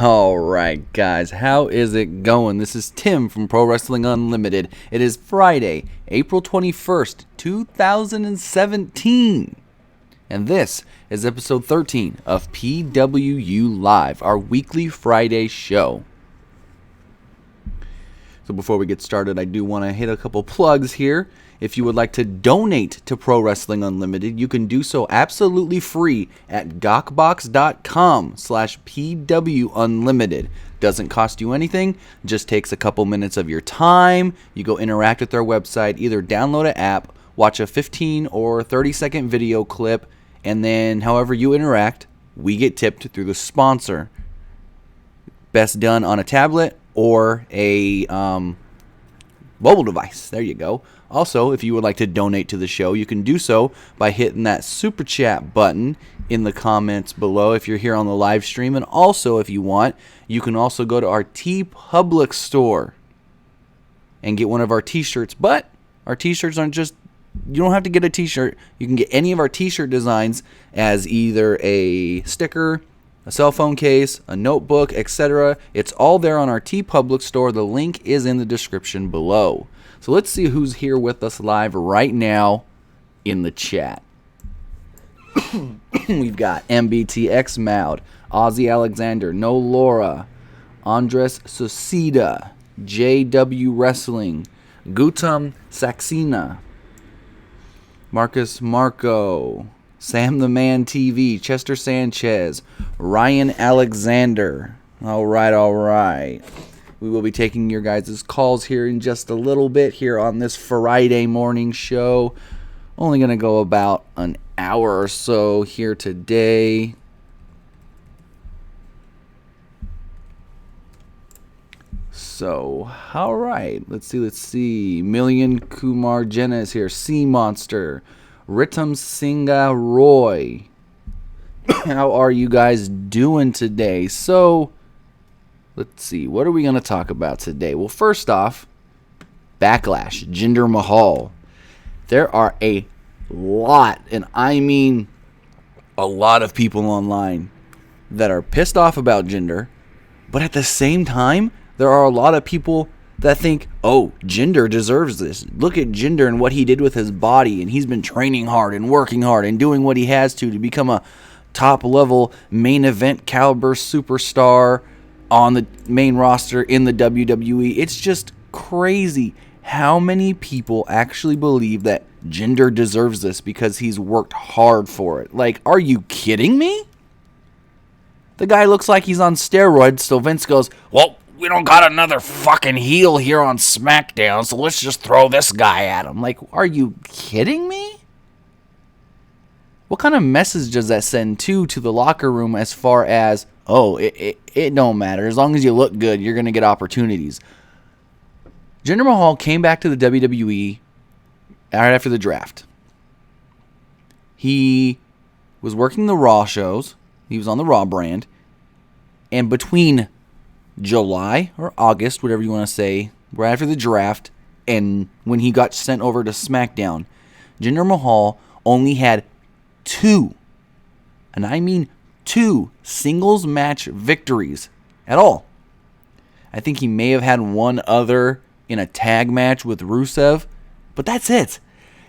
Alright guys, how is it going? This is Tim from Pro Wrestling Unlimited. It is Friday, April 21st, 2017. And this is episode 13 of PWU Live, our weekly Friday show. So before we get started, I do want to hit a couple plugs here. If you would like to donate to Pro Wrestling Unlimited, you can do so absolutely free at gawkbox.com/PWUnlimited. Doesn't cost you anything, just takes a couple minutes of your time. You go interact with their website, either download an app, watch a 15 or 30-second video clip, and then however you interact, we get tipped through the sponsor. Best done on a tablet or a mobile device. There you go. Also, if you would like to donate to the show, you can do so by hitting that super chat button in the comments below if you're here on the live stream. And also, if you want, you can also go to our TeePublic store and get one of our t-shirts. But our t-shirts aren't just, you don't have to get a t-shirt. You can get any of our t-shirt designs as either a sticker, a cell phone case, a notebook, etc. It's all there on our TeePublic store. The link is in the description below. So let's see who's here with us live right now in the chat. We've got MBTX Moud, Ozzy Alexander, No Laura, Andres Susida, JW Wrestling, Gutam Saxena, Marcus Marco, Sam the Man TV, Chester Sanchez, Ryan Alexander. All right. We will be taking your guys' calls here in just a little bit here on this Friday morning show. Only going to go about an hour or so here today. So, all right. Let's see. Million Kumar Jenna is here. Sea Monster. Ritam Singha Roy. How are you guys doing today? So, let's see. What are we going to talk about today? Well, first off, Backlash, Jinder Mahal. There are a lot, and I mean a lot of people online that are pissed off about Jinder, but at the same time, there are a lot of people that think, oh, Jinder deserves this. Look at Jinder and what he did with his body, and he's been training hard and working hard and doing what he has to become a top-level main event caliber superstar on the main roster in the WWE. It's just crazy how many people actually believe that Jinder deserves this because he's worked hard for it. Like, are you kidding me? The guy looks like he's on steroids, so Vince goes, well, we don't got another fucking heel here on SmackDown, so let's just throw this guy at him. Like, are you kidding me? What kind of message does that send to the locker room as far as, oh, it don't matter. As long as you look good, you're going to get opportunities. Jinder Mahal came back to the WWE right after the draft. He was working the Raw shows. He was on the Raw brand. And between July or August, whatever you want to say, right after the draft, and when he got sent over to SmackDown, Jinder Mahal only had two, and I mean two, singles match victories at all. I think he may have had one other in a tag match with Rusev, but that's it.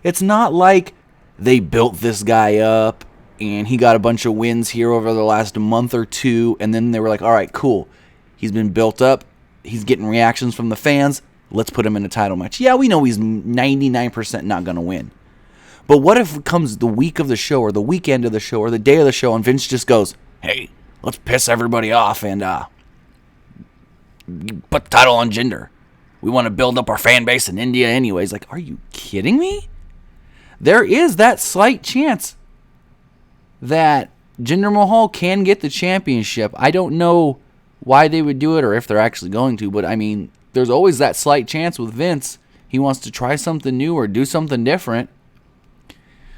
It's not like they built this guy up and he got a bunch of wins here over the last month or two, and then they were like, all right, cool. He's been built up. He's getting reactions from the fans. Let's put him in a title match. Yeah, we know he's 99% not going to win. But what if it comes the week of the show or the weekend of the show or the day of the show and Vince just goes, hey, let's piss everybody off and put the title on Jinder. We want to build up our fan base in India anyways. Like, are you kidding me? There is that slight chance that Jinder Mahal can get the championship. I don't know why they would do it or if they're actually going to, but I mean, there's always that slight chance with Vince. He wants to try something new or do something different.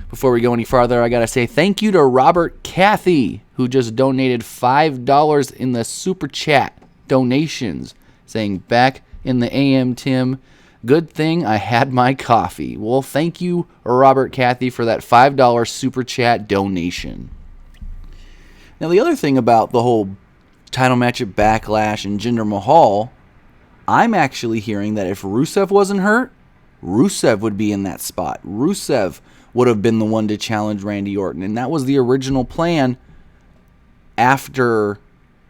Before we go any farther, I got to say thank you to Robert Cathy, who just donated $5 in the super chat donations, saying, back in the AM, Tim, good thing I had my coffee. Well, thank you, Robert Cathy, for that $5 super chat donation. Now, the other thing about the whole title match at Backlash and Jinder Mahal, I'm actually hearing that if Rusev wasn't hurt, Rusev would be in that spot. Rusev would have been the one to challenge Randy Orton. And that was the original plan after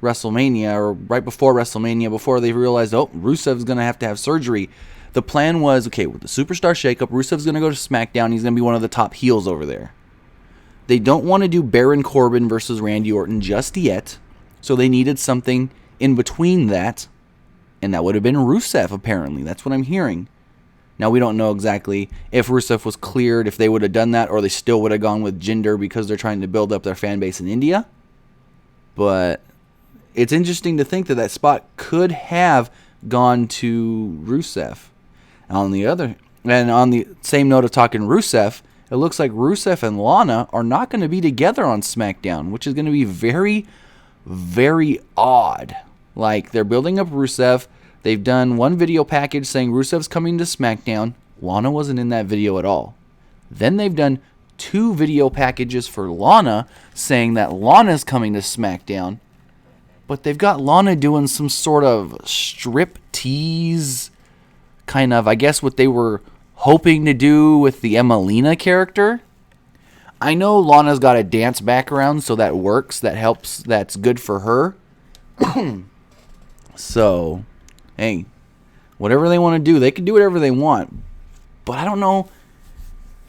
WrestleMania, or right before WrestleMania, before they realized, oh, Rusev's going to have surgery. The plan was, okay, with the Superstar Shakeup, Rusev's going to go to SmackDown. He's going to be one of the top heels over there. They don't want to do Baron Corbin versus Randy Orton just yet, so they needed something in between that, and that would have been Rusev, apparently. That's what I'm hearing. Now, we don't know exactly if Rusev was cleared, if they would have done that, or they still would have gone with Jinder because they're trying to build up their fan base in India. But it's interesting to think that that spot could have gone to Rusev. On the same note of talking Rusev, it looks like Rusev and Lana are not going to be together on SmackDown, which is going to be very, very odd. Like, they're building up Rusev. They've done one video package saying Rusev's coming to SmackDown. Lana wasn't in that video at all. Then they've done 2 video packages for Lana saying that Lana's coming to SmackDown. But they've got Lana doing some sort of strip tease, kind of, I guess, what they were hoping to do with the Emelina character. I know Lana's got a dance background, so that works. That helps. That's good for her. So, hey, whatever they want to do, they can do whatever they want. But I don't know,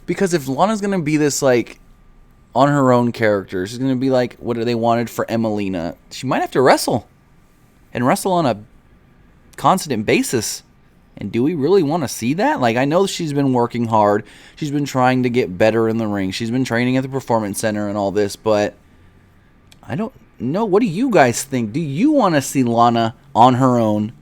because if Lana's going to be this, like, on her own character, she's going to be like what they wanted for Emelina, she might have to wrestle. And wrestle on a constant basis. And do we really want to see that? Like, I know she's been working hard. She's been trying to get better in the ring. She's been training at the Performance Center and all this, but I don't know. What do you guys think? Do you want to see Lana on her own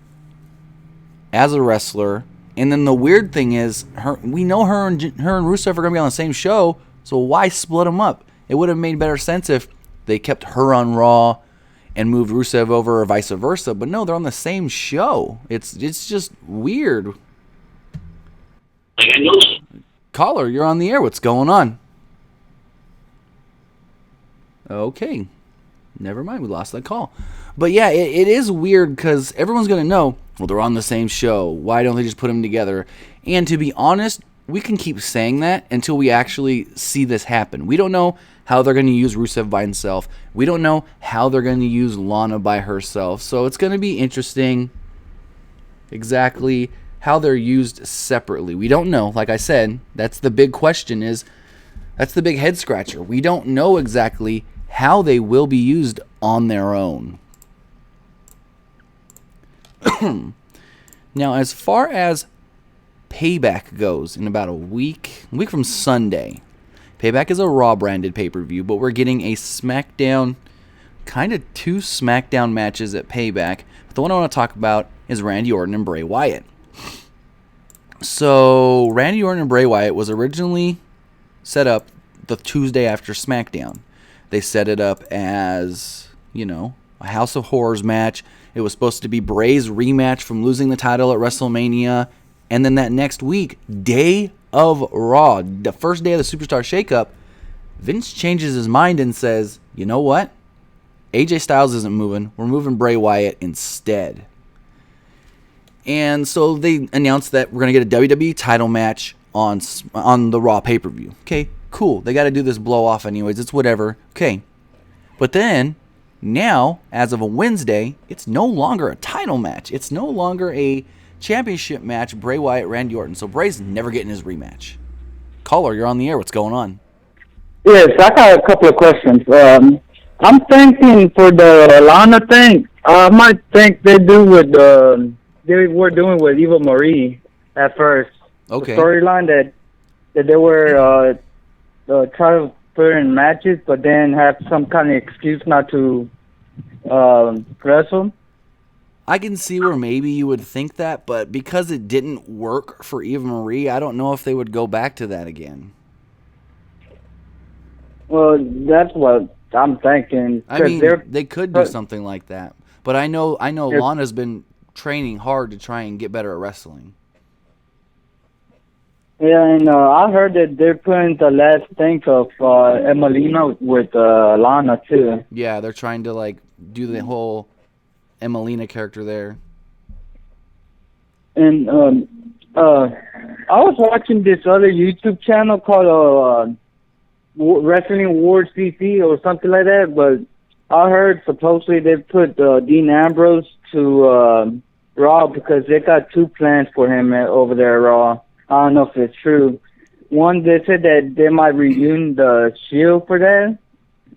as a wrestler? And then the weird thing is, we know her and Rusev are going to be on the same show, so why split them up? It would have made better sense if they kept her on Raw and moved Rusev over, or vice versa. But no, they're on the same show. It's just weird. Caller, you're on the air. What's going on? Okay. Never mind. We lost that call. But yeah, it is weird because everyone's going to know, well, they're on the same show. Why don't they just put them together? And to be honest, we can keep saying that until we actually see this happen. We don't know how they're going to use Rusev by himself. We don't know how they're going to use Lana by herself. So it's going to be interesting exactly how they're used separately. We don't know. Like I said, that's the big question, that's the big head scratcher. We don't know exactly how they will be used on their own. Now, as far as Payback goes, in about a week from Sunday, Payback is a Raw branded pay-per-view, but we're getting a SmackDown, kind of 2 SmackDown matches at Payback. But the one I want to talk about is Randy Orton and Bray Wyatt. So, Randy Orton and Bray Wyatt was originally set up the Tuesday after SmackDown. They set it up as, a House of Horrors match. It was supposed to be Bray's rematch from losing the title at WrestleMania. And then that next week, day of Raw, the first day of the Superstar Shakeup, Vince changes his mind and says, you know what? AJ Styles isn't moving. We're moving Bray Wyatt instead. And so they announced that we're going to get a WWE title match on the Raw pay-per-view. Okay, cool. They got to do this blow-off anyways. It's whatever. Okay. But then, now, as of a Wednesday, it's no longer a title match. It's no longer a championship match, Bray Wyatt, Randy Orton. So Bray's never getting his rematch. Caller, you're on the air. What's going on? Yes, I got a couple of questions. I'm thinking for the Lana thing, I might think they do what they were doing with Eva Marie at first. Okay. The storyline that they were trying to put in matches, but then have some kind of excuse not to wrestle. I can see where maybe you would think that, but because it didn't work for Eva Marie, I don't know if they would go back to that again. Well, that's what I'm thinking. I mean, they could do something like that. But I know Lana's been training hard to try and get better at wrestling. Yeah, and I heard that they're putting the last thing of Emelina with Lana too. Yeah, they're trying to like do the whole Emelina character there. And I was watching this other YouTube channel called Wrestling Wars CC or something like that, but I heard supposedly they put Dean Ambrose to Raw because they got two plans for him over there at Raw. I don't know if it's true. One, they said that they might reunion the Shield for that,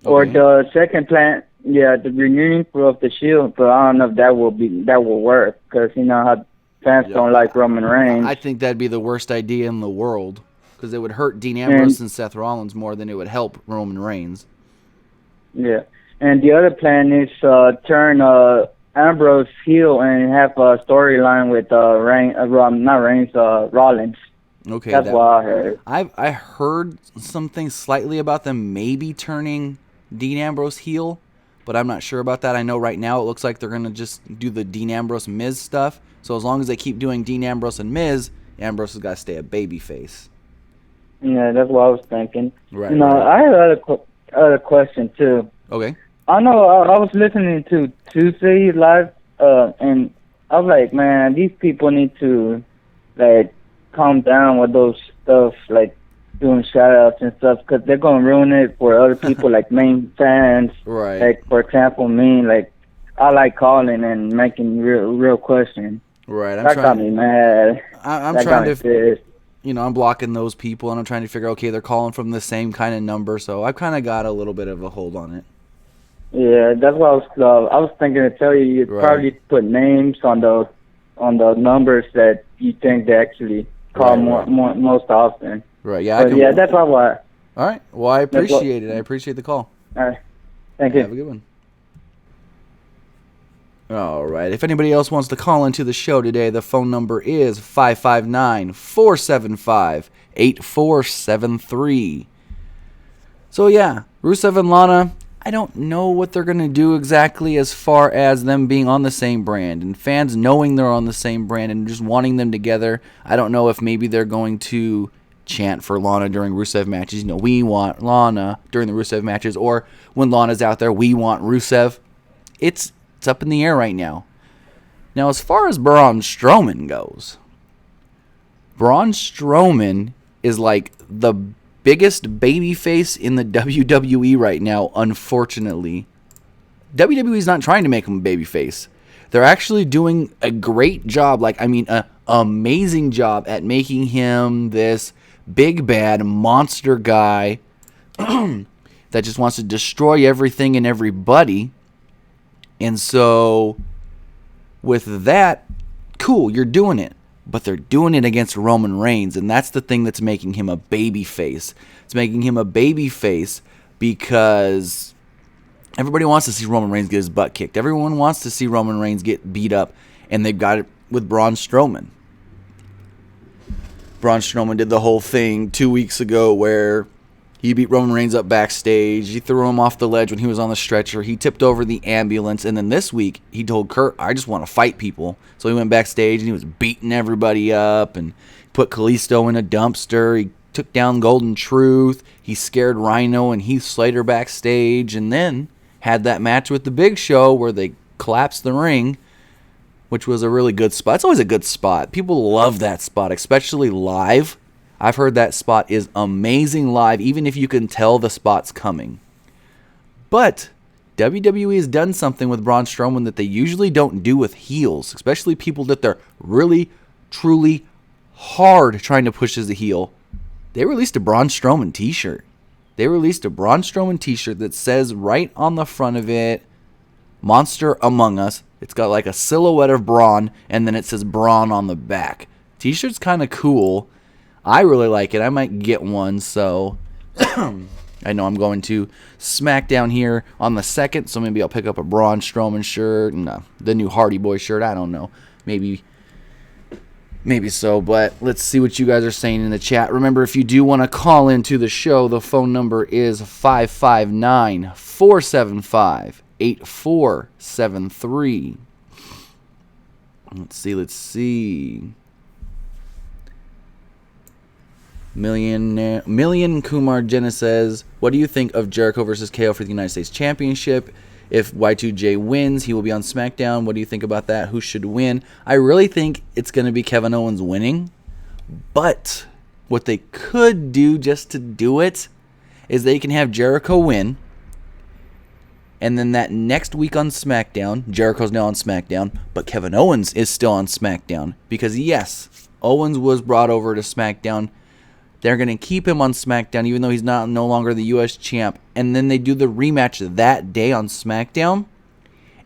or the second plan, yeah, the reunion of the Shield. But I don't know if that will work because you know how fans don't like Roman Reigns. I think that'd be the worst idea in the world because it would hurt Dean Ambrose and Seth Rollins more than it would help Roman Reigns. Yeah, and the other plan is turn Ambrose heel and have a storyline with Rollins. Okay, that's what I heard. I heard something slightly about them maybe turning Dean Ambrose heel, but I'm not sure about that. I know right now it looks like they're gonna just do the Dean Ambrose Miz stuff. So as long as they keep doing Dean Ambrose and Miz, Ambrose has got to stay a babyface. Yeah, that's what I was thinking. Right. I had other question too. Okay. I know I was listening to Tuesday Live, and I was like, man, these people need to like calm down with those stuff, like doing shout-outs and stuff, because they're gonna ruin it for other people, like main fans. Right. Like for example, me, like I like calling and making real questions. Right. That got me mad. I'm trying to, I'm blocking those people, and I'm trying to figure, okay, they're calling from the same kind of number, so I've kind of got a little bit of a hold on it. Yeah, that's what I was thinking to tell you. You probably put names on the numbers that you think they actually call most often. Right. Yeah. But that's all. All right. Well, I appreciate it. I appreciate the call. All right. Thank you. Have a good one. All right. If anybody else wants to call into the show today, the phone number is 559-475-8473. So, yeah, Rusev and Lana, I don't know what they're going to do exactly as far as them being on the same brand and fans knowing they're on the same brand and just wanting them together. I don't know if maybe they're going to chant for Lana during Rusev matches. We want Lana during the Rusev matches, or when Lana's out there, we want Rusev. It's up in the air right now. Now, as far as Braun Strowman goes, Braun Strowman is like the biggest babyface in the WWE right now, unfortunately. WWE's not trying to make him a babyface. They're actually doing a great job, an amazing job at making him this big bad monster guy that just wants to destroy everything and everybody. And so, with that, cool, you're doing it. But they're doing it against Roman Reigns, and that's the thing that's making him a babyface. It's making him a babyface because everybody wants to see Roman Reigns get his butt kicked. Everyone wants to see Roman Reigns get beat up, and they've got it with Braun Strowman. Braun Strowman did the whole thing 2 weeks ago where he beat Roman Reigns up backstage. He threw him off the ledge when he was on the stretcher. He tipped over the ambulance. And then this week, he told Kurt, I just want to fight people. So he went backstage and he was beating everybody up and put Kalisto in a dumpster. He took down Golden Truth. He scared Rhino and Heath Slater backstage. And then had that match with the Big Show where they collapsed the ring, which was a really good spot. It's always a good spot. People love that spot, especially live. I've heard that spot is amazing live, even if you can tell the spot's coming. But WWE has done something with Braun Strowman that they usually don't do with heels, especially people that they're really, truly hard trying to push as a heel. They released a Braun Strowman t-shirt. They released a Braun Strowman t-shirt that says right on the front of it, Monster Among Us. It's got like a silhouette of Braun, and then it says Braun on the back. T-shirt's kind of cool. I really like it. I might get one, so I know I'm going to SmackDown here on the 2nd, so maybe I'll pick up a Braun Strowman shirt and the new Hardy Boy shirt. I don't know. Maybe so, but let's see what you guys are saying in the chat. Remember, if you do want to call into the show, the phone number is 559-475-8473. Let's see. Million Kumar Jenna says, what do you think of Jericho versus KO for the United States Championship? If Y2J wins, he will be on SmackDown. What do you think about that? Who should win? I really think it's going to be Kevin Owens winning. But what they could do just to do it is they can have Jericho win. And then that next week on SmackDown, Jericho's now on SmackDown, but Kevin Owens is still on SmackDown. Because yes, Owens was brought over to SmackDown. They're going to keep him on SmackDown even though he's no longer the U.S. champ. And then they do the rematch that day on SmackDown.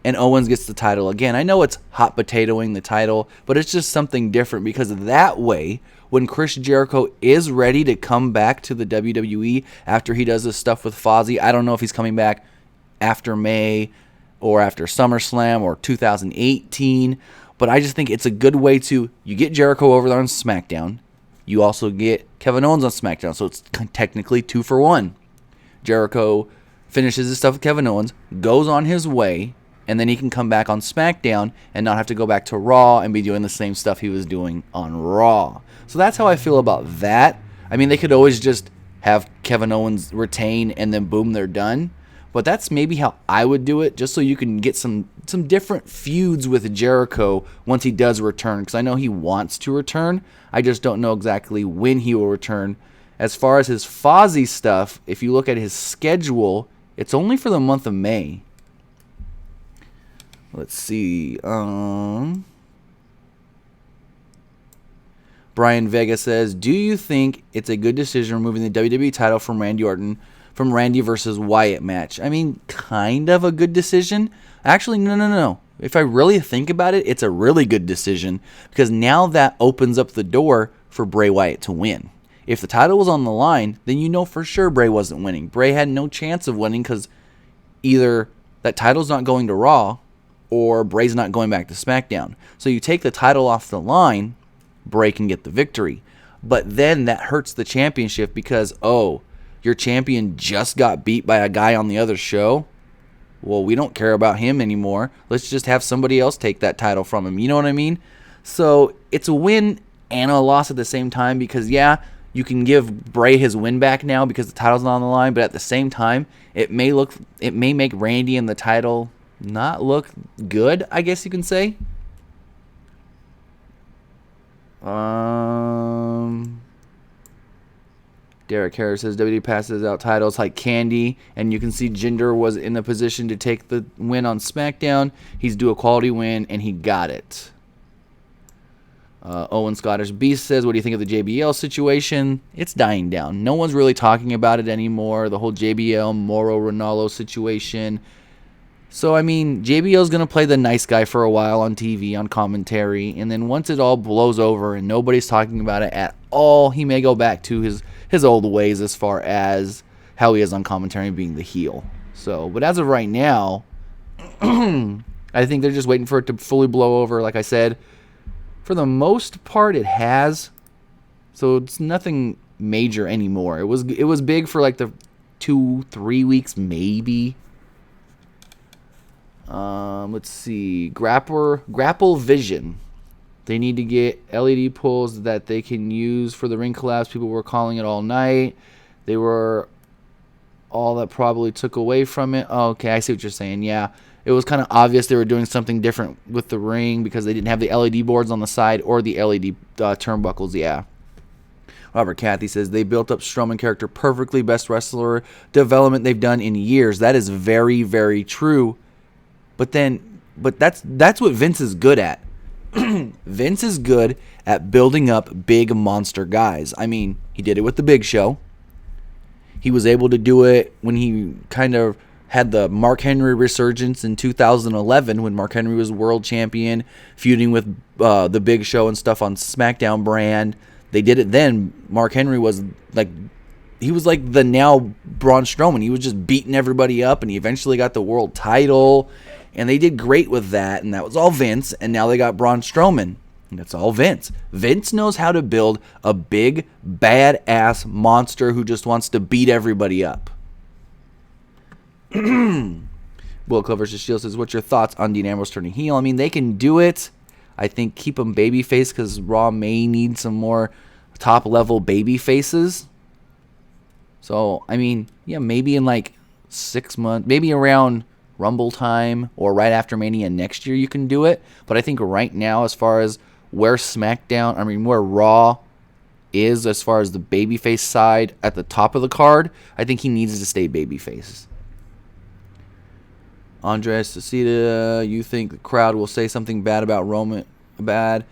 And Owens gets the title again. I know it's hot potatoing the title, but it's just something different because that way, when Chris Jericho is ready to come back to the WWE after he does this stuff with Fozzy, I don't know if he's coming back after May or after SummerSlam or 2018, but I just think it's a good way to, you get Jericho over there on SmackDown, you also get Kevin Owens on SmackDown, so it's technically 2 for 1. Jericho finishes his stuff with Kevin Owens, goes on his way, and then he can come back on SmackDown and not have to go back to Raw and be doing the same stuff he was doing on Raw. So that's how I feel about that. I mean, they could always just have Kevin Owens retain and then boom, they're done. But that's maybe how I would do it, just so you can get some different feuds with Jericho once he does return. Because I know he wants to return. I just don't know exactly when he will return. As far as his Fozzy stuff, if you look at his schedule, it's only for the month of May. Let's see. Brian Vega says, do you think it's a good decision removing the WWE title from Randy Orton from Randy versus Wyatt match? I mean, kind of a good decision. Actually, no. If I really think about it, it's a really good decision because now that opens up the door for Bray Wyatt to win. If the title was on the line, then you know for sure Bray wasn't winning. Bray had no chance of winning because either that title's not going to Raw or Bray's not going back to SmackDown. So you take the title off the line, Bray can get the victory. But then that hurts the championship because, your champion just got beat by a guy on the other show? Well, we don't care about him anymore. Let's just have somebody else take that title from him. You know what I mean? So it's a win and a loss at the same time because, yeah, you can give Bray his win back now because the title's not on the line. But at the same time, it may make Randy and the title not look good, I guess you can say. Derek Harris says WWE passes out titles like candy, and you can see Jinder was in the position to take the win on SmackDown. He's due a quality win, and he got it. Owen Scottish Beast says, what do you think of the JBL situation? It's dying down. No one's really talking about it anymore, the whole JBL, Moro, Ronaldo situation. So, I mean, JBL's going to play the nice guy for a while on TV, on commentary, and then once it all blows over and nobody's talking about it at all, he may go back to his old ways as far as how he is on commentary being the heel. So, but as of right now, I think they're just waiting for it to fully blow over. Like I said, for the most part, it has. So it's nothing major anymore. It was big for like the 2-3 weeks maybe. Let's see. Grapple Vision. They need to get LED poles that they can use for the ring collapse. People were calling it all night. They were all that probably took away from it. Oh, okay, I see what you're saying. Yeah, it was kind of obvious they were doing something different with the ring because they didn't have the LED boards on the side or the LED turnbuckles. Yeah. Robert Cathy says, they built up Strowman character perfectly. Best wrestler development they've done in years. That is very, very true. But that's what Vince is good at. Vince is good at building up big monster guys. I mean, he did it with the Big Show. He was able to do it when he kind of had the Mark Henry resurgence in 2011 when Mark Henry was world champion, feuding with the Big Show and stuff on SmackDown brand. They did it then. Mark Henry was like the now Braun Strowman. He was just beating everybody up, and he eventually got the world title. And they did great with that, and that was all Vince. And now they got Braun Strowman, and that's all Vince. Vince knows how to build a big, badass monster who just wants to beat everybody up. Will Clover Shield says, what's your thoughts on Dean Ambrose turning heel? I mean, they can do it. I think keep him babyface because Raw may need some more top level baby faces. So, I mean, yeah, maybe in like 6 months, maybe around Rumble time or right after Mania next year you can do it. But I think right now, as far as where where Raw is as far as the babyface side at the top of the card, I think he needs to stay babyface. Andres Cecita, you think the crowd will say something bad about Roman? About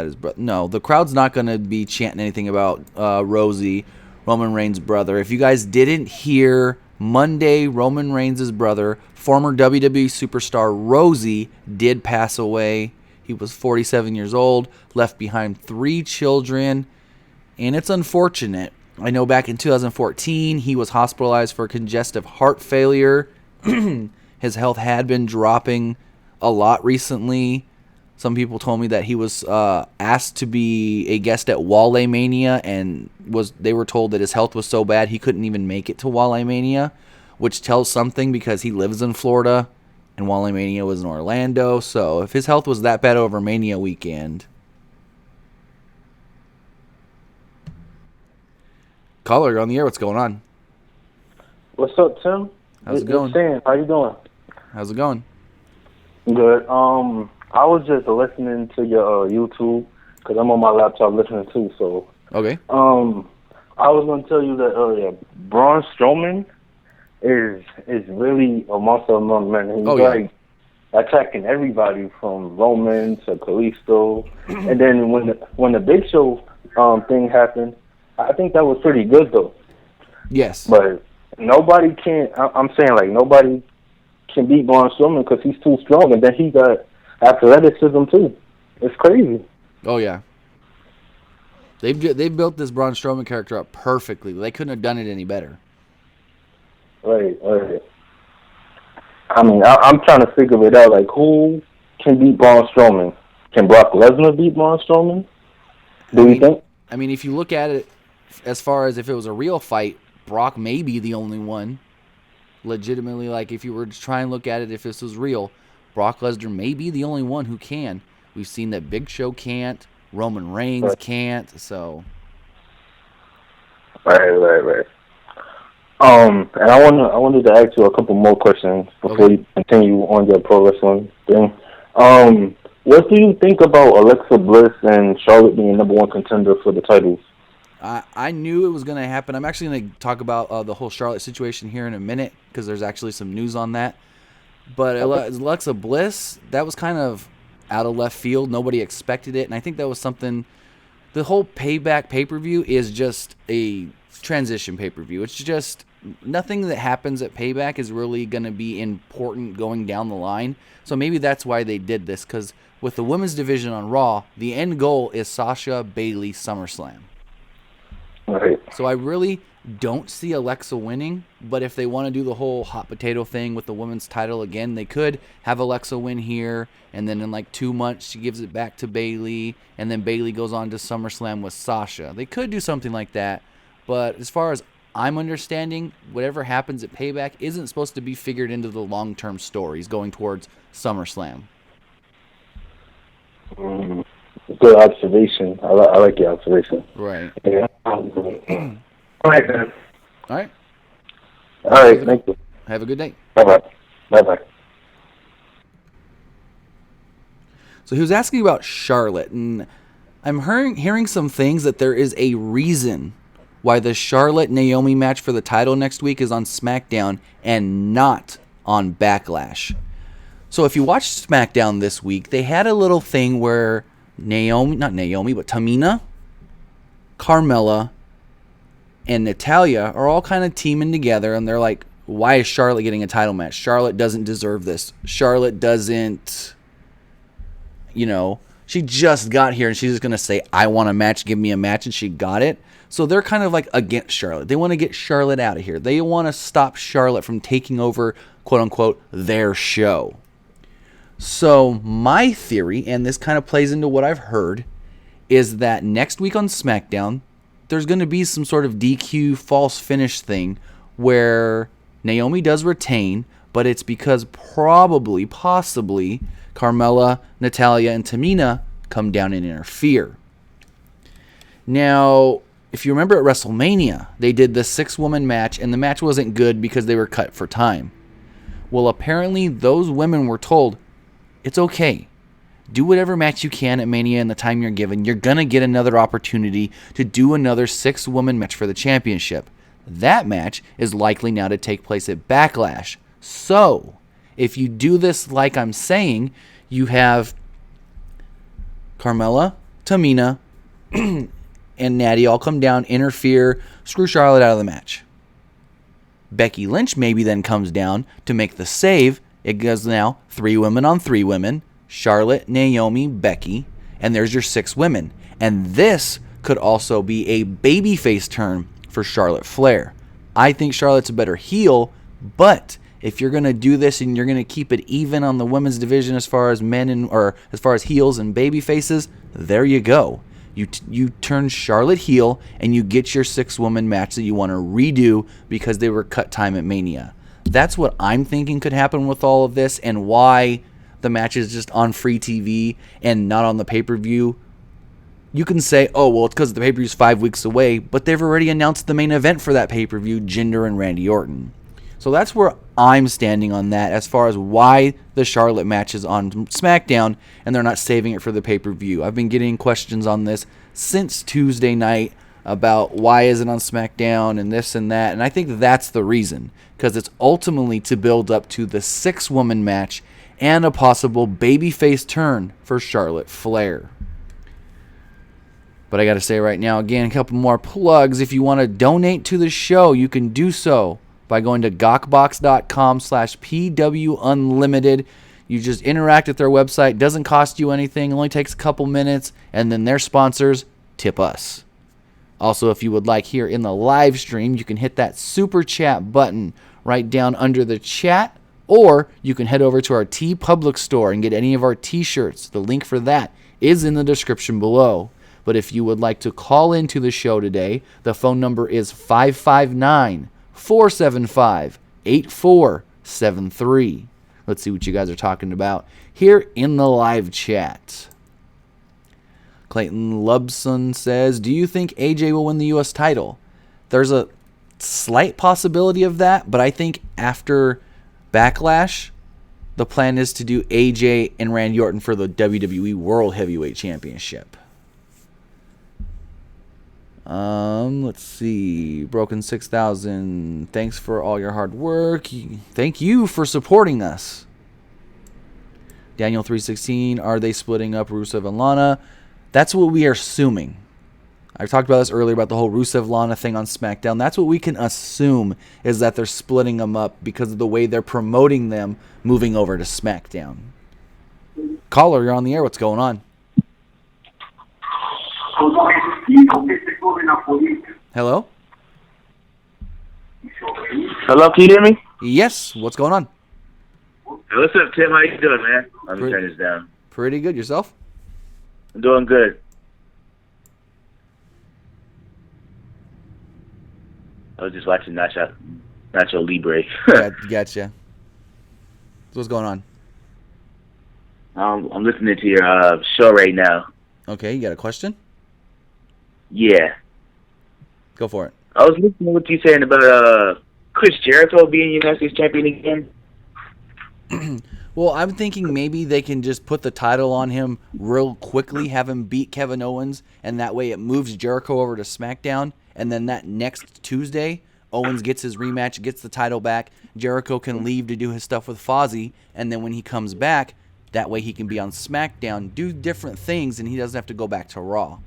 his brother? No, the crowd's not going to be chanting anything about Rosie, Roman Reigns' brother. If you guys didn't hear, Monday, Roman Reigns' brother, former WWE superstar Rosie, did pass away. He was 47 years old, left behind 3 children, and it's unfortunate. I know back in 2014, he was hospitalized for congestive heart failure. His health had been dropping a lot recently. Some people told me that he was asked to be a guest at Wale Mania, and they were told that his health was so bad he couldn't even make it to Wale Mania, which tells something because he lives in Florida, and Wale Mania was in Orlando. So if his health was that bad over Mania weekend... Caller, you're on the air. What's going on? What's up, Tim? How's it going? Sam, how you doing? How's it going? Good. I was just listening to your YouTube because I'm on my laptop listening too. So Okay. I was gonna tell you that Braun Strowman is really a monster among men. He's attacking everybody from Roman to Kalisto, and then when the Big Show thing happened, I think that was pretty good though. Yes. But nobody can. I'm saying like nobody can beat Braun Strowman because he's too strong, and then he got athleticism too. It's crazy. Oh yeah. They've built this Braun Strowman character up perfectly. They couldn't have done it any better. Right. I mean, I'm trying to figure it out. Like, who can beat Braun Strowman? Can Brock Lesnar beat Braun Strowman? You think? I mean, if you look at it as far as if it was a real fight, Brock may be the only one. Legitimately, like if you were to try and look at it, if this was real, Brock Lesnar may be the only one who can. We've seen that Big Show can't, Roman Reigns can't, so. Right. And I wanted to ask you a couple more questions before you continue on your pro wrestling thing. What do you think about Alexa Bliss and Charlotte being number 1 contender for the titles? I knew it was going to happen. I'm actually going to talk about the whole Charlotte situation here in a minute because there's actually some news on that. But Alexa Bliss, that was kind of out of left field. Nobody expected it, and I think that was something. The whole Payback pay-per-view is just a transition pay-per-view. It's just nothing that happens at Payback is really going to be important going down the line. So maybe that's why they did this, because with the women's division on Raw, the end goal is Sasha Bayley SummerSlam. Right. So I really don't see Alexa winning, but if they want to do the whole hot potato thing with the women's title again, they could have Alexa win here, and then in like 2 months she gives it back to Bayley, and then Bayley goes on to SummerSlam with Sasha. They could do something like that, but as far as I'm understanding, whatever happens at Payback isn't supposed to be figured into the long-term stories going towards SummerSlam. Good observation. I like your observation. Right. Yeah. All right, man. All right. All right, thank you. Have a good day. Bye-bye. So he was asking about Charlotte, and I'm hearing some things that there is a reason why the Charlotte-Naomi match for the title next week is on SmackDown and not on Backlash. So if you watched SmackDown this week, they had a little thing where Tamina, Carmella, and Natalya are all kind of teaming together, and they're like, why is Charlotte getting a title match? Charlotte doesn't deserve this. Charlotte doesn't, she just got here, and she's just going to say, I want a match, give me a match, and she got it. So they're kind of like against Charlotte. They want to get Charlotte out of here. They want to stop Charlotte from taking over, quote-unquote, their show. So my theory, and this kind of plays into what I've heard, is that next week on SmackDown, there's going to be some sort of DQ false finish thing where Naomi does retain, but it's because possibly, Carmella, Natalya, and Tamina come down and interfere. Now, if you remember at WrestleMania, they did the 6-woman match, and the match wasn't good because they were cut for time. Well, apparently those women were told, it's okay. Do whatever match you can at Mania in the time you're given. You're going to get another opportunity to do another 6-woman match for the championship. That match is likely now to take place at Backlash. So, if you do this like I'm saying, you have Carmella, Tamina, and Natty all come down, interfere, screw Charlotte out of the match. Becky Lynch maybe then comes down to make the save. It goes now 3 women on 3 women. Charlotte, Naomi, Becky, and there's your 6 women. And this could also be a babyface turn for Charlotte Flair. I think Charlotte's a better heel, but if you're going to do this and you're going to keep it even on the women's division as far as or as far as heels and baby faces, there you go. You turn Charlotte heel and you get your 6-woman match that you want to redo because they were cut time at Mania. That's what I'm thinking could happen with all of this, and why the match is just on free TV and not on the pay-per-view. You can say, oh, well, it's because the pay-per-view is 5 weeks away, but they've already announced the main event for that pay-per-view, Jinder and Randy Orton. So that's where I'm standing on that as far as why the Charlotte match is on SmackDown and they're not saving it for the pay-per-view. I've been getting questions on this since Tuesday night about why is it on SmackDown and this and that, and I think that's the reason, because it's ultimately to build up to the 6-woman match and a possible babyface turn for Charlotte Flair. But I got to say right now, again, a couple more plugs. If you want to donate to the show, you can do so by going to gawkbox.com/PWUnlimited. You just interact with their website. Doesn't cost you anything. Only takes a couple minutes. And then their sponsors tip us. Also, if you would like here in the live stream, you can hit that super chat button right down under the chat. Or you can head over to our TeePublic store and get any of our t-shirts. The link for that is in the description below. But if you would like to call into the show today, the phone number is 559-475-8473. Let's see what you guys are talking about here in the live chat. Clayton Lubson says, do you think AJ will win the U.S. title? There's a slight possibility of that, but I think after Backlash, the plan is to do AJ and Randy Orton for the WWE World Heavyweight Championship. Let's see. Broken 6000. Thanks for all your hard work. Thank you for supporting us. Daniel 316. Are they splitting up Rusev and Lana? That's what we are assuming. I talked about this earlier about the whole Rusev-Lana thing on SmackDown. That's what we can assume, is that they're splitting them up because of the way they're promoting them moving over to SmackDown. Caller, you're on the air. What's going on? Hello? Hello, can you hear me? Yes. What's going on? Hey, what's up, Tim? How you doing, man? Let me turn this down. Pretty good. Yourself? I'm doing good. I was just watching Nacho Libre. Gotcha. So what's going on? I'm listening to your show right now. Okay, you got a question? Yeah. Go for it. I was listening to what you saying about Chris Jericho being United States champion again. Well, I'm thinking maybe they can just put the title on him real quickly, have him beat Kevin Owens, and that way it moves Jericho over to SmackDown, and then that next Tuesday, Owens gets his rematch, gets the title back, Jericho can leave to do his stuff with Fozzy, and then when he comes back, that way he can be on SmackDown, do different things, and he doesn't have to go back to Raw.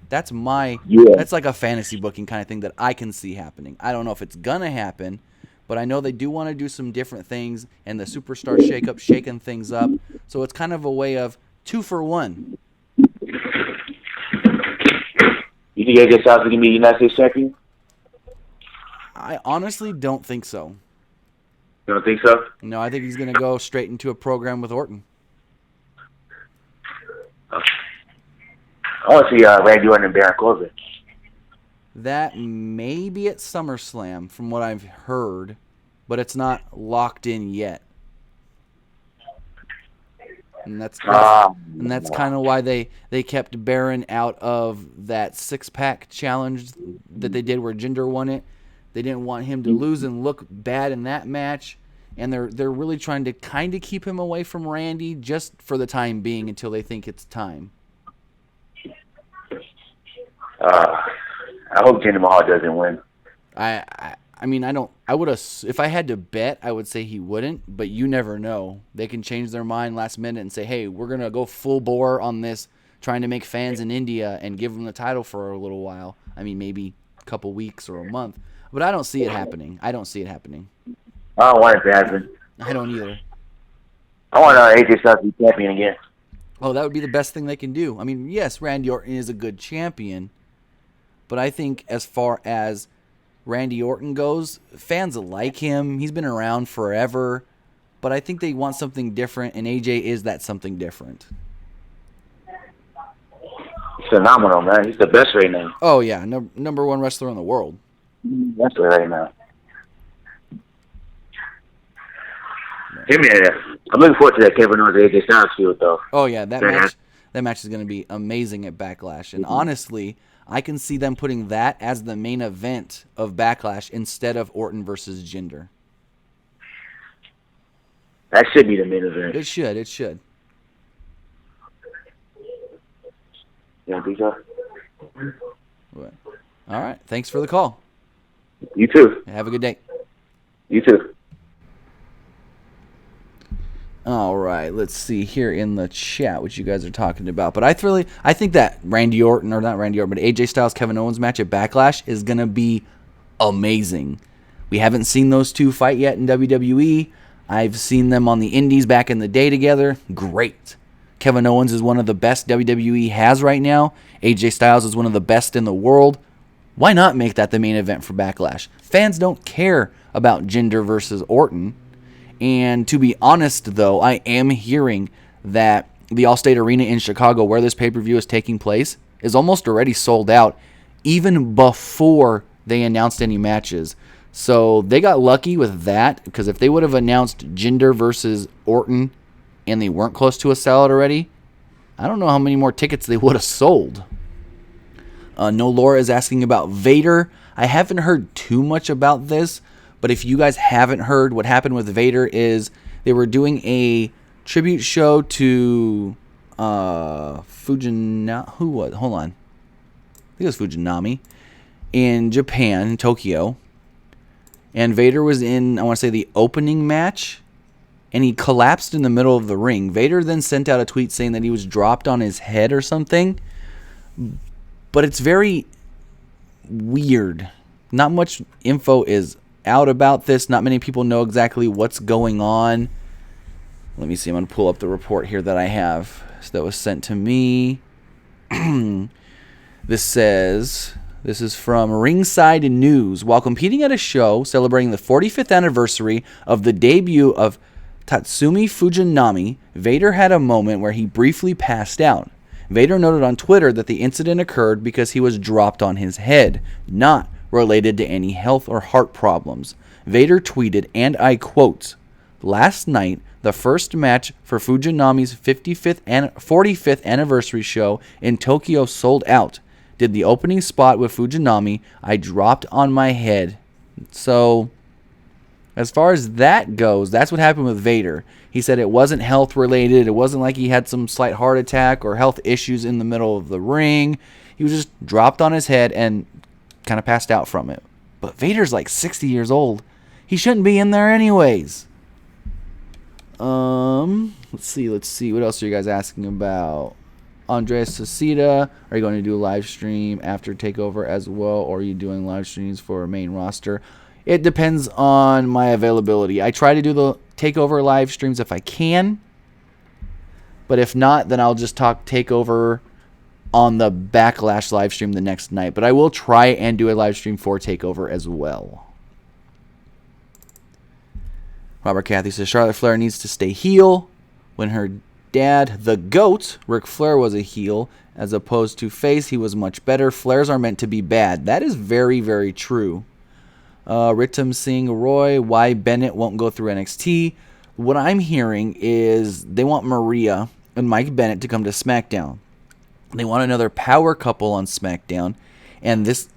That's that's like a fantasy booking kind of thing that I can see happening. I don't know if it's going to happen, but I know they do want to do some different things, and the Superstar Shake-Up shaking things up. So it's kind of a way of 2 for 1. You think AJ Styles is going to be United States champion? I honestly don't think so. You don't think so? No, I think he's going to go straight into a program with Orton. I want to see Randy Orton and Baron Corbin. That may be at SummerSlam, from what I've heard, but it's not locked in yet. And that's kind of why they kept Baron out of that 6-pack challenge that they did where Jinder won it. They didn't want him to lose and look bad in that match. And they're really trying to kind of keep him away from Randy just for the time being until they think it's time. I hope Jinder Mahal doesn't win. I mean, I would have, if I had to bet, I would say he wouldn't, but you never know. They can change their mind last minute and say, hey, we're going to go full bore on this, trying to make fans in India and give them the title for a little while. I mean, maybe a couple weeks or a month, but I don't see it happening. I don't want it to happen. I don't either. I want AJ Styles to be champion again. Oh, that would be the best thing they can do. I mean, yes, Randy Orton is a good champion, but I think as far as Randy Orton goes, fans like him. He's been around forever, but I think they want something different, and AJ is that something different. He's phenomenal, man. He's the best right now. Oh, yeah, number one wrestler in the world. That's right now. I'm looking forward to that Kevin Owens AJ Styles feud, though. Oh, yeah, that match is going to be amazing at Backlash, and honestly, I can see them putting that as the main event of Backlash instead of Orton versus Jinder. That should be the main event. It should. Yeah, think so? All right. Thanks for the call. You too. Have a good day. You too. All right, let's see here in the chat what you guys are talking about. But I think that Randy Orton, or not Randy Orton, but AJ Styles, Kevin Owens match at Backlash is going to be amazing. We haven't seen those two fight yet in WWE. I've seen them on the Indies back in the day together. Great. Kevin Owens is one of the best WWE has right now. AJ Styles is one of the best in the world. Why not make that the main event for Backlash? Fans don't care about Jinder versus Orton. And to be honest, though, I am hearing that the Allstate Arena in Chicago, where this pay-per-view is taking place, is almost already sold out, even before they announced any matches. So they got lucky with that, because if they would have announced Jinder versus Orton and they weren't close to a sellout already, I don't know how many more tickets they would have sold. No Laura is asking about Vader. I haven't heard too much about this, but if you guys haven't heard, what happened with Vader is they were doing a tribute show to Fujinami. Who was? Hold on. I think it was Fujinami in Japan, in Tokyo. And Vader was in, I want to say, the opening match, and he collapsed in the middle of the ring. Vader then sent out a tweet saying that he was dropped on his head or something. But it's very weird. Not much info is out about this. Not many people know exactly what's going on. Let me see. I'm going to pull up the report here that I have that was sent to me. This says, this is from Ringside News. While competing at a show celebrating the 45th anniversary of the debut of Tatsumi Fujinami, Vader had a moment where he briefly passed out. Vader noted on Twitter that the incident occurred because he was dropped on his head, not related to any health or heart problems. Vader tweeted, and I quote, "Last night, the first match for Fujinami's 45th anniversary show in Tokyo sold out. Did the opening spot with Fujinami. I dropped on my head." So, as far as that goes, that's what happened with Vader. He said it wasn't health related. It wasn't like he had some slight heart attack or health issues in the middle of the ring. He was just dropped on his head and kind of passed out from it. But Vader's like 60 years old. He shouldn't be in there anyways. Let's see. What else are you guys asking about? Andres Cecita, are you going to do a live stream after TakeOver as well, or are you doing live streams for main roster? It depends on my availability. I try to do the TakeOver live streams if I can, but if not, then I'll just talk TakeOver on the Backlash live stream the next night. But I will try and do a live stream for TakeOver as well. Robert Cathy says Charlotte Flair needs to stay heel when her dad, the GOAT, Ric Flair, was a heel. As opposed to face, he was much better. Flairs are meant to be bad. That is very, very true. Ritam Singh Roy, why Bennett won't go through NXT. What I'm hearing is they want Maria and Mike Bennett to come to SmackDown. They want another power couple on SmackDown. And this,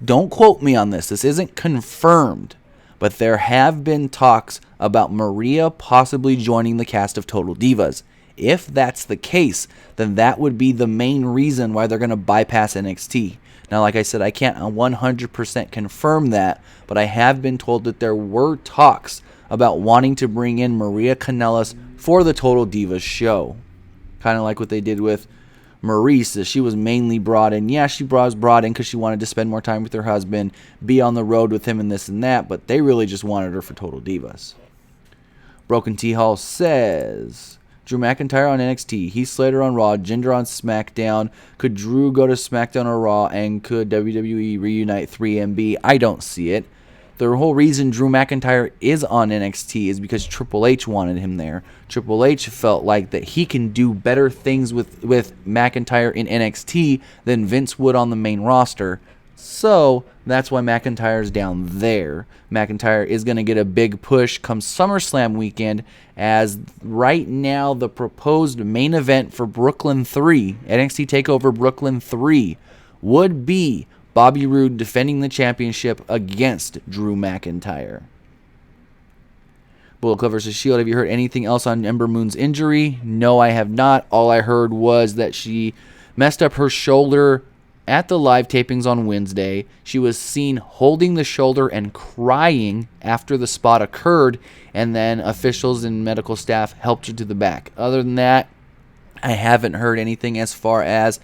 don't quote me on this. This isn't confirmed. But there have been talks about Maria possibly joining the cast of Total Divas. If that's the case, then that would be the main reason why they're going to bypass NXT. Now, like I said, I can't 100% confirm that, but I have been told that there were talks about wanting to bring in Maria Kanellis for the Total Divas show. Kind of like what they did with Maurice. She was mainly brought in. Yeah, she was brought in because she wanted to spend more time with her husband, be on the road with him and this and that, but they really just wanted her for Total Divas. Broken T Hall says, Drew McIntyre on NXT, Heath Slater on Raw, Jinder on SmackDown. Could Drew go to SmackDown or Raw, and could WWE reunite 3MB? I don't see it. The whole reason Drew McIntyre is on NXT is because Triple H wanted him there. Triple H felt like that he can do better things with McIntyre in NXT than Vince would on the main roster. So that's why McIntyre's down there. McIntyre is going to get a big push come SummerSlam weekend, as right now the proposed main event for Brooklyn 3, NXT TakeOver Brooklyn 3, would be Bobby Roode defending the championship against Drew McIntyre. Bullet Club vs. Shield, have you heard anything else on Ember Moon's injury? No, I have not. All I heard was that she messed up her shoulder at the live tapings on Wednesday. She was seen holding the shoulder and crying after the spot occurred, and then officials and medical staff helped her to the back. Other than that, I haven't heard anything as far as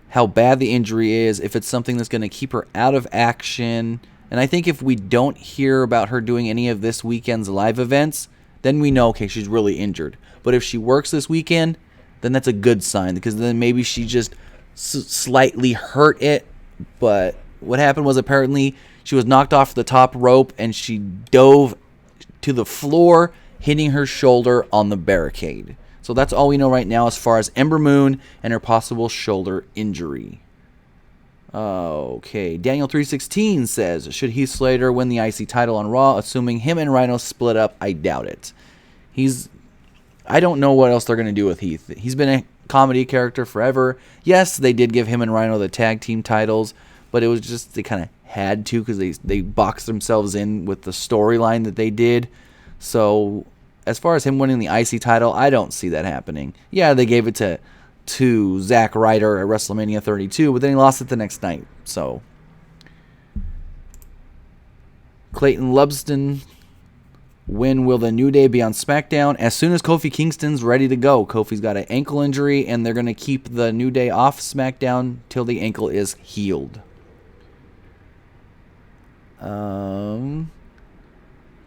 how bad the injury is, if it's something that's going to keep her out of action. And I think if we don't hear about her doing any of this weekend's live events, then we know, okay, she's really injured. But if she works this weekend, then that's a good sign, because then maybe she just slightly hurt it. But what happened was, apparently she was knocked off the top rope and she dove to the floor, hitting her shoulder on the barricade. So that's all we know right now as far as Ember Moon and her possible shoulder injury. Okay, Daniel316 says, should Heath Slater win the IC title on Raw, assuming him and Rhino split up? I doubt it. I don't know what else they're going to do with Heath. He's been a comedy character forever. Yes, they did give him and Rhino the tag team titles, but it was just, they kind of had to, because they boxed themselves in with the storyline that they did. So as far as him winning the IC title, I don't see that happening. Yeah, they gave it to Zack Ryder at WrestleMania 32, but then he lost it the next night. So Clayton Lubston, when will the New Day be on SmackDown? As soon as Kofi Kingston's ready to go. Kofi's got an ankle injury, and they're going to keep the New Day off SmackDown till the ankle is healed.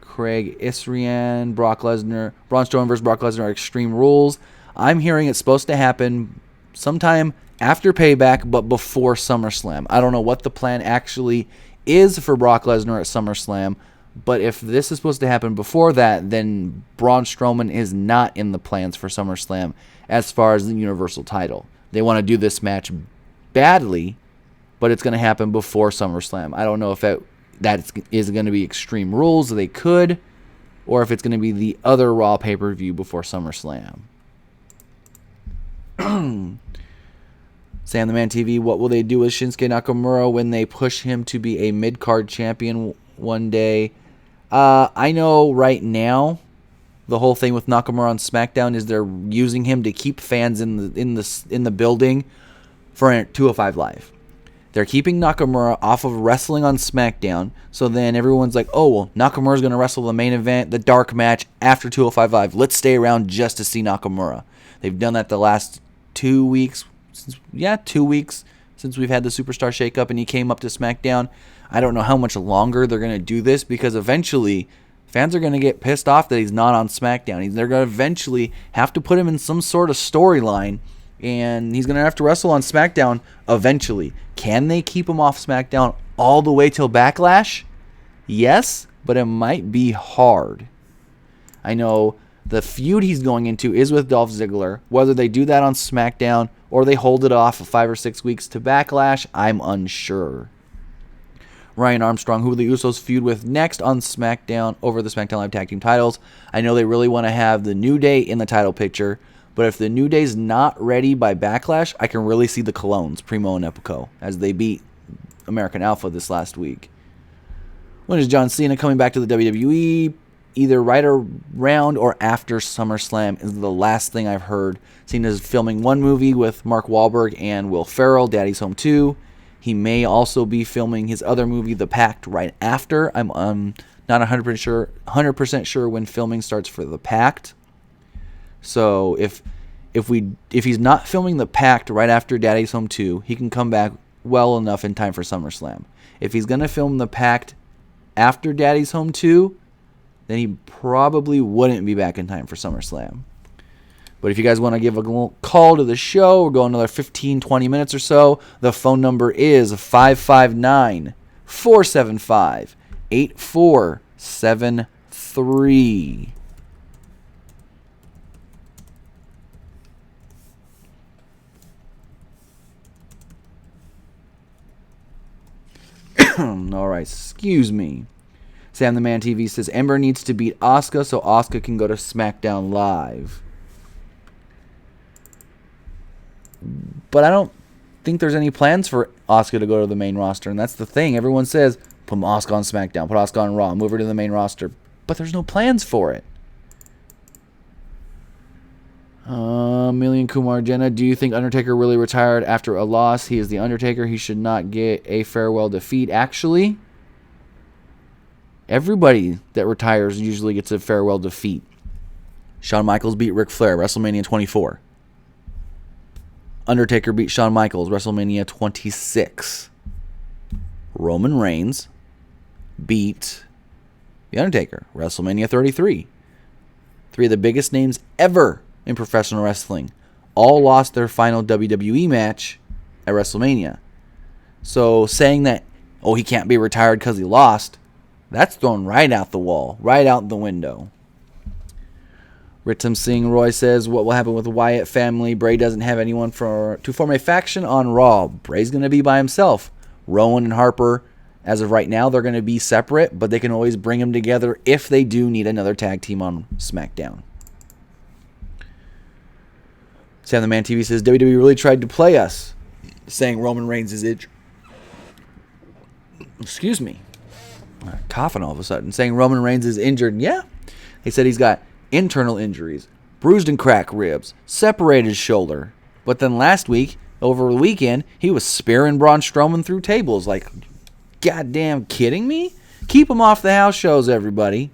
Craig Isrian, Brock Lesnar, Braun Strowman versus Brock Lesnar are Extreme Rules. I'm hearing it's supposed to happen sometime after Payback, but before SummerSlam. I don't know what the plan actually is for Brock Lesnar at SummerSlam, but if this is supposed to happen before that, then Braun Strowman is not in the plans for SummerSlam as far as the Universal title. They want to do this match badly, but it's going to happen before SummerSlam. I don't know if that is going to be Extreme Rules. They could, or if it's going to be the other Raw pay-per-view before SummerSlam. Sam the Man TV, what will they do with Shinsuke Nakamura when they push him to be a mid-card champion one day? I know right now the whole thing with Nakamura on SmackDown is they're using him to keep fans in the building for 205 Live. They're keeping Nakamura off of wrestling on SmackDown, so then everyone's like, oh, well, Nakamura's going to wrestle the main event, the dark match, after 205 Live. Let's stay around just to see Nakamura. They've done that the last 2 weeks. 2 weeks since we've had the Superstar Shakeup and he came up to SmackDown. I don't know how much longer they're going to do this, because eventually fans are going to get pissed off that he's not on SmackDown. They're going to eventually have to put him in some sort of storyline, and he's going to have to wrestle on SmackDown eventually. Can they keep him off SmackDown all the way till Backlash? Yes, but it might be hard. I know the feud he's going into is with Dolph Ziggler. Whether they do that on SmackDown or they hold it off for 5 or 6 weeks to Backlash, I'm unsure. Ryan Armstrong, who will the Usos feud with next on SmackDown over the SmackDown Live Tag Team titles? I know they really want to have the New Day in the title picture, But if the New Day's not ready by Backlash, I can really see the Colognes, Primo and Epico, as they beat American Alpha this last week. When is John Cena coming back to the WWE? Either right around or after SummerSlam is the last thing I've heard. Cena's filming one movie with Mark Wahlberg and Will Ferrell, Daddy's Home 2. He may also be filming his other movie, The Pact, right after. I'm not 100% sure when filming starts for The Pact. So if he's not filming The Pact right after Daddy's Home 2, he can come back well enough in time for SummerSlam. If he's going to film The Pact after Daddy's Home 2, then he probably wouldn't be back in time for SummerSlam. But if you guys want to give a little call to the show, we'll go another 15, 20 minutes or so. The phone number is 559-475-8473. All right, excuse me. Sam the Man TV says Ember needs to beat Asuka so Asuka can go to SmackDown Live. But I don't think there's any plans for Asuka to go to the main roster, and that's the thing. Everyone says, put Asuka on SmackDown, put Asuka on Raw, move her to the main roster. But there's no plans for it. Million Kumar Jenna, do you think Undertaker really retired after a loss? He is the Undertaker. He should not get a farewell defeat. Actually, everybody that retires usually gets a farewell defeat. Shawn Michaels beat Ric Flair, WrestleMania 24. Undertaker beat Shawn Michaels, WrestleMania 26. Roman Reigns beat The Undertaker, WrestleMania 33. Three of the biggest names ever in professional wrestling all lost their final WWE match at WrestleMania. So saying that, oh, he can't be retired because he lost, that's thrown right out the wall, right out the window. Ritam Singh Roy says, what will happen with the Wyatt family? Bray doesn't have anyone to form a faction on Raw. Bray's going to be by himself. Rowan and Harper, as of right now, they're going to be separate, but they can always bring them together if they do need another tag team on SmackDown. Sam the Man TV says, WWE really tried to play us, saying Roman Reigns is injured. Excuse me. I'm coughing all of a sudden. Saying Roman Reigns is injured. Yeah. They said he's got internal injuries, bruised and cracked ribs, separated shoulder. But then last week, over the weekend, he was spearing Braun Strowman through tables. Like, goddamn kidding me? Keep him off the house shows, everybody.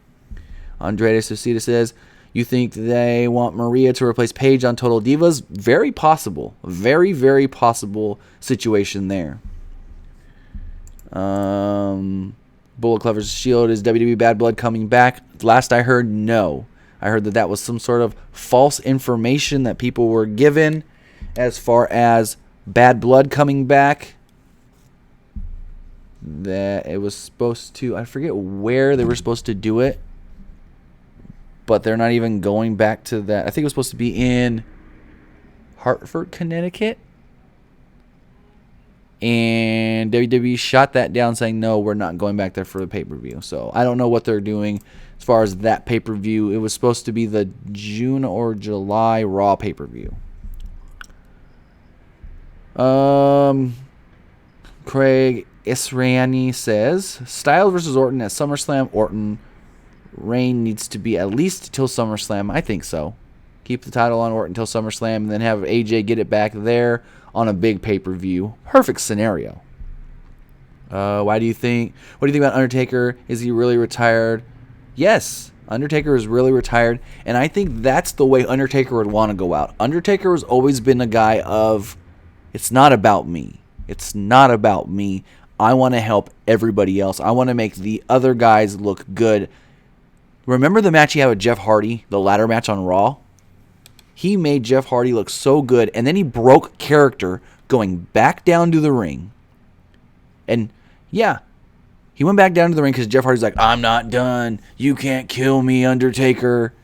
Andrea Susita says, you think they want Maria to replace Paige on Total Divas? Very possible. Very, very possible situation there. Bullet Clever's Shield, is WWE Bad Blood coming back? Last I heard, no. I heard that was some sort of false information that people were given as far as Bad Blood coming back. That it was supposed to, I forget where they were supposed to do it, but they're not even going back to that. I think it was supposed to be in Hartford, Connecticut. And WWE shot that down saying, no, we're not going back there for the pay-per-view. So I don't know what they're doing as far as that pay-per-view. It was supposed to be the June or July Raw pay-per-view. Craig Israani says, Styles versus Orton at SummerSlam. Orton reign needs to be at least till SummerSlam. I think so. Keep the title on Orton until SummerSlam and then have AJ get it back there on a big pay-per-view. Perfect scenario. What do you think about Undertaker? Is he really retired? Yes, Undertaker is really retired, and I think that's the way Undertaker would want to go out. Undertaker has always been a guy of, it's not about me. It's not about me. I want to help everybody else. I want to make the other guys look good. Remember the match he had with Jeff Hardy, the ladder match on Raw? He made Jeff Hardy look so good, and then he broke character going back down to the ring. And, yeah, he went back down to the ring because Jeff Hardy's like, I'm not done. You can't kill me, Undertaker.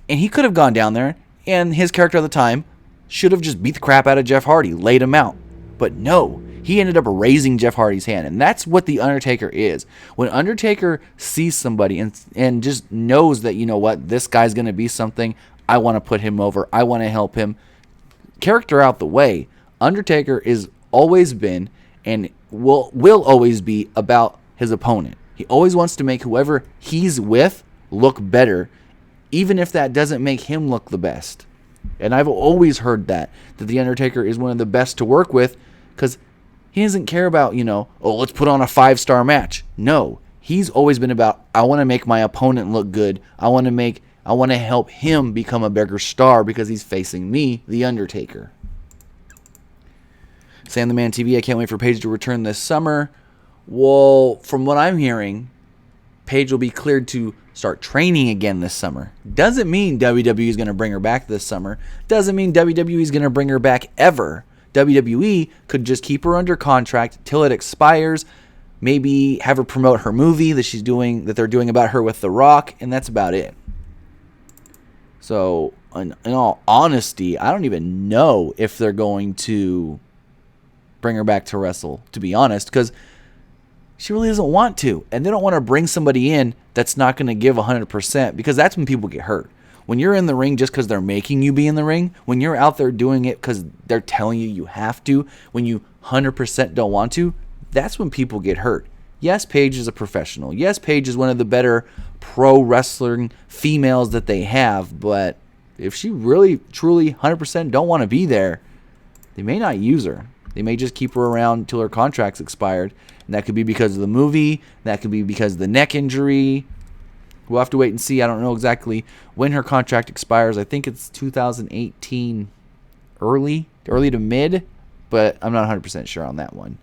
And he could have gone down there, and his character at the time should have just beat the crap out of Jeff Hardy, laid him out. But no, he ended up raising Jeff Hardy's hand, and that's what the Undertaker is. When Undertaker sees somebody and just knows that, you know what, this guy's going to be something, I want to put him over. I want to help him. Character out the way. Undertaker is always been and will always be about his opponent. He always wants to make whoever he's with look better, even if that doesn't make him look the best. And I've always heard that The Undertaker is one of the best to work with because he doesn't care about, let's put on a 5-star match. No, he's always been about, I want to make my opponent look good. I want to help him become a bigger star because he's facing me, The Undertaker. Sam the Man TV, I can't wait for Paige to return this summer. Well, from what I'm hearing, Paige will be cleared to start training again this summer. Doesn't mean WWE is going to bring her back this summer. Doesn't mean WWE is going to bring her back ever. WWE could just keep her under contract till it expires. Maybe have her promote her movie that they're doing about her with The Rock, and that's about it. So, in all honesty, I don't even know if they're going to bring her back to wrestle, to be honest, because she really doesn't want to. And they don't want to bring somebody in that's not going to give 100%, because that's when people get hurt. When you're in the ring just because they're making you be in the ring, when you're out there doing it because they're telling you have to, when you 100% don't want to, that's when people get hurt. Yes, Paige is a professional. Yes, Paige is one of the better pro wrestling females that they have, but if she really, truly 100% don't want to be there, they may not use her. They may just keep her around until her contract's expired. And that could be because of the movie. That could be because of the neck injury. We'll have to wait and see. I don't know exactly when her contract expires. I think it's 2018 early to mid, but I'm not 100% sure on that one.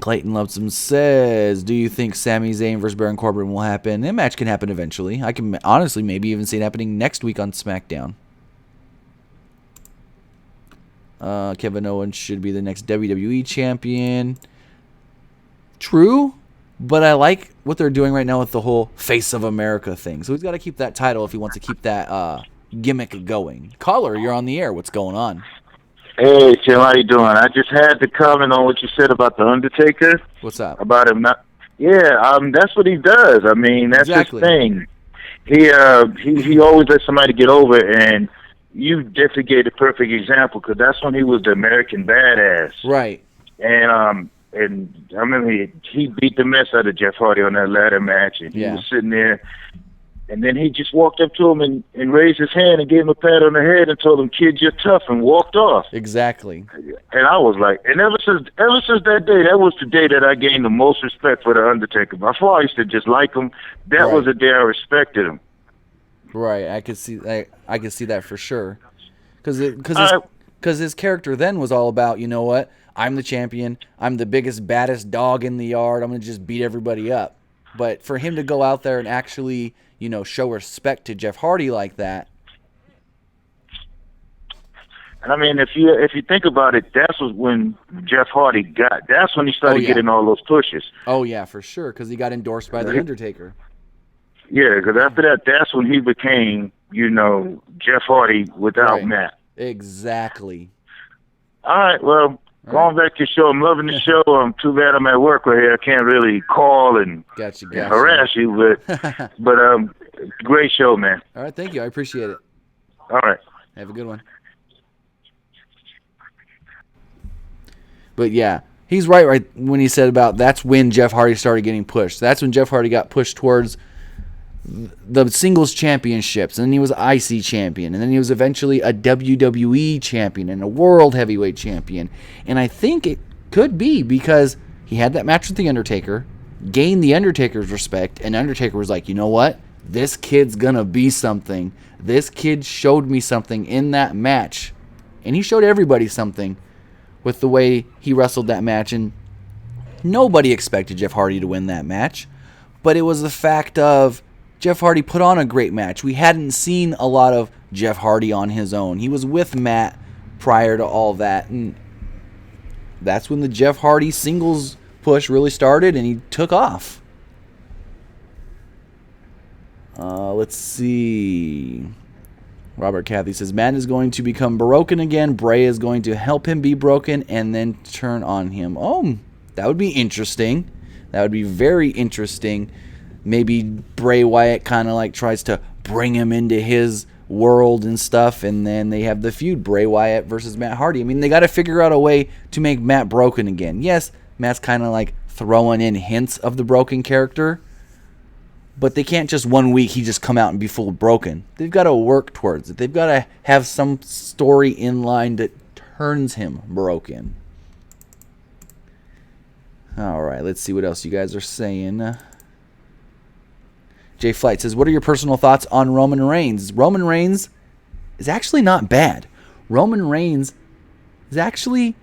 Clayton Lovesome says, do you think Sami Zayn versus Baron Corbin will happen? That match can happen eventually. I can honestly maybe even see it happening next week on SmackDown. Kevin Owens should be the next WWE champion. True, but I like what they're doing right now with the whole Face of America thing. So he's got to keep that title if he wants to keep that gimmick going. Caller, you're on the air. What's going on? Hey, Tim, how you doing? I just had to comment on what you said about The Undertaker. What's up? About him not... Yeah, that's what he does. I mean, that's exactly his thing. He always lets somebody get over, and you definitely gave the perfect example, because that's when he was the American badass. Right. And I remember he beat the mess out of Jeff Hardy on that ladder match, and he was sitting there, and then he just walked up to him and raised his hand and gave him a pat on the head and told him, "Kid, you're tough," and walked off. Exactly. And I was like, and ever since that day, that was the day that I gained the most respect for The Undertaker. Before I used to just like him. That was the day I respected him. Right, I could see that for sure, because his character then was all about, you know what, I'm the champion, I'm the biggest, baddest dog in the yard, I'm gonna just beat everybody up. But for him to go out there and actually, show respect to Jeff Hardy like that. And I mean, if you think about it, that's when Jeff Hardy that's when he started getting all those pushes. Oh yeah, for sure, because he got endorsed by The Undertaker. Yeah, because after that, that's when he became, Jeff Hardy without Matt. Exactly. All right, well, going back to your show, I'm loving the show. Too bad I'm at work right here. I can't really call and harass you, but great show, man. All right, thank you. I appreciate it. All right. Have a good one. But yeah, he's right when he said about that's when Jeff Hardy started getting pushed. That's when Jeff Hardy got pushed towards the singles championships, and then he was IC champion, and then he was eventually a WWE champion and a world heavyweight champion. And I think it could be because he had that match with The Undertaker, gained The Undertaker's respect, and Undertaker was like, you know what? This kid's gonna be something. This kid showed me something in that match. And he showed everybody something with the way he wrestled that match. And nobody expected Jeff Hardy to win that match. But it was the fact of Jeff Hardy put on a great match. We hadn't seen a lot of Jeff Hardy on his own. He was with Matt prior to all that. And that's when the Jeff Hardy singles push really started, and he took off. Let's see. Robert Cathy says, Matt is going to become broken again. Bray is going to help him be broken and then turn on him. Oh, that would be interesting. That would be very interesting. maybe Bray Wyatt kind of like tries to bring him into his world and stuff, and then they have the feud, Bray Wyatt versus Matt Hardy. I mean, they got to figure out a way to make Matt broken again. Yes, Matt's kind of like throwing in hints of the broken character, but they can't just 1 week he just come out and be full broken. They've got to work towards it. They've got to have some story in line that turns him broken. All right, let's see what else you guys are saying. Jay Flight says, what are your personal thoughts on Roman Reigns? Roman Reigns is actually not bad. Roman Reigns is actually,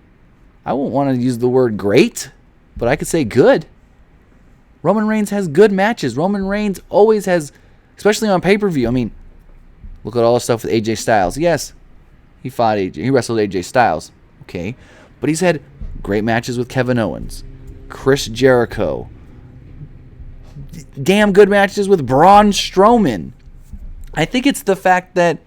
I won't want to use the word great, but I could say good. Roman Reigns has good matches. Roman Reigns always has, especially on pay-per-view. I mean, look at all the stuff with AJ Styles. Yes, he wrestled AJ Styles. Okay, but he's had great matches with Kevin Owens, Chris Jericho, damn good matches with Braun Strowman. I think it's the fact that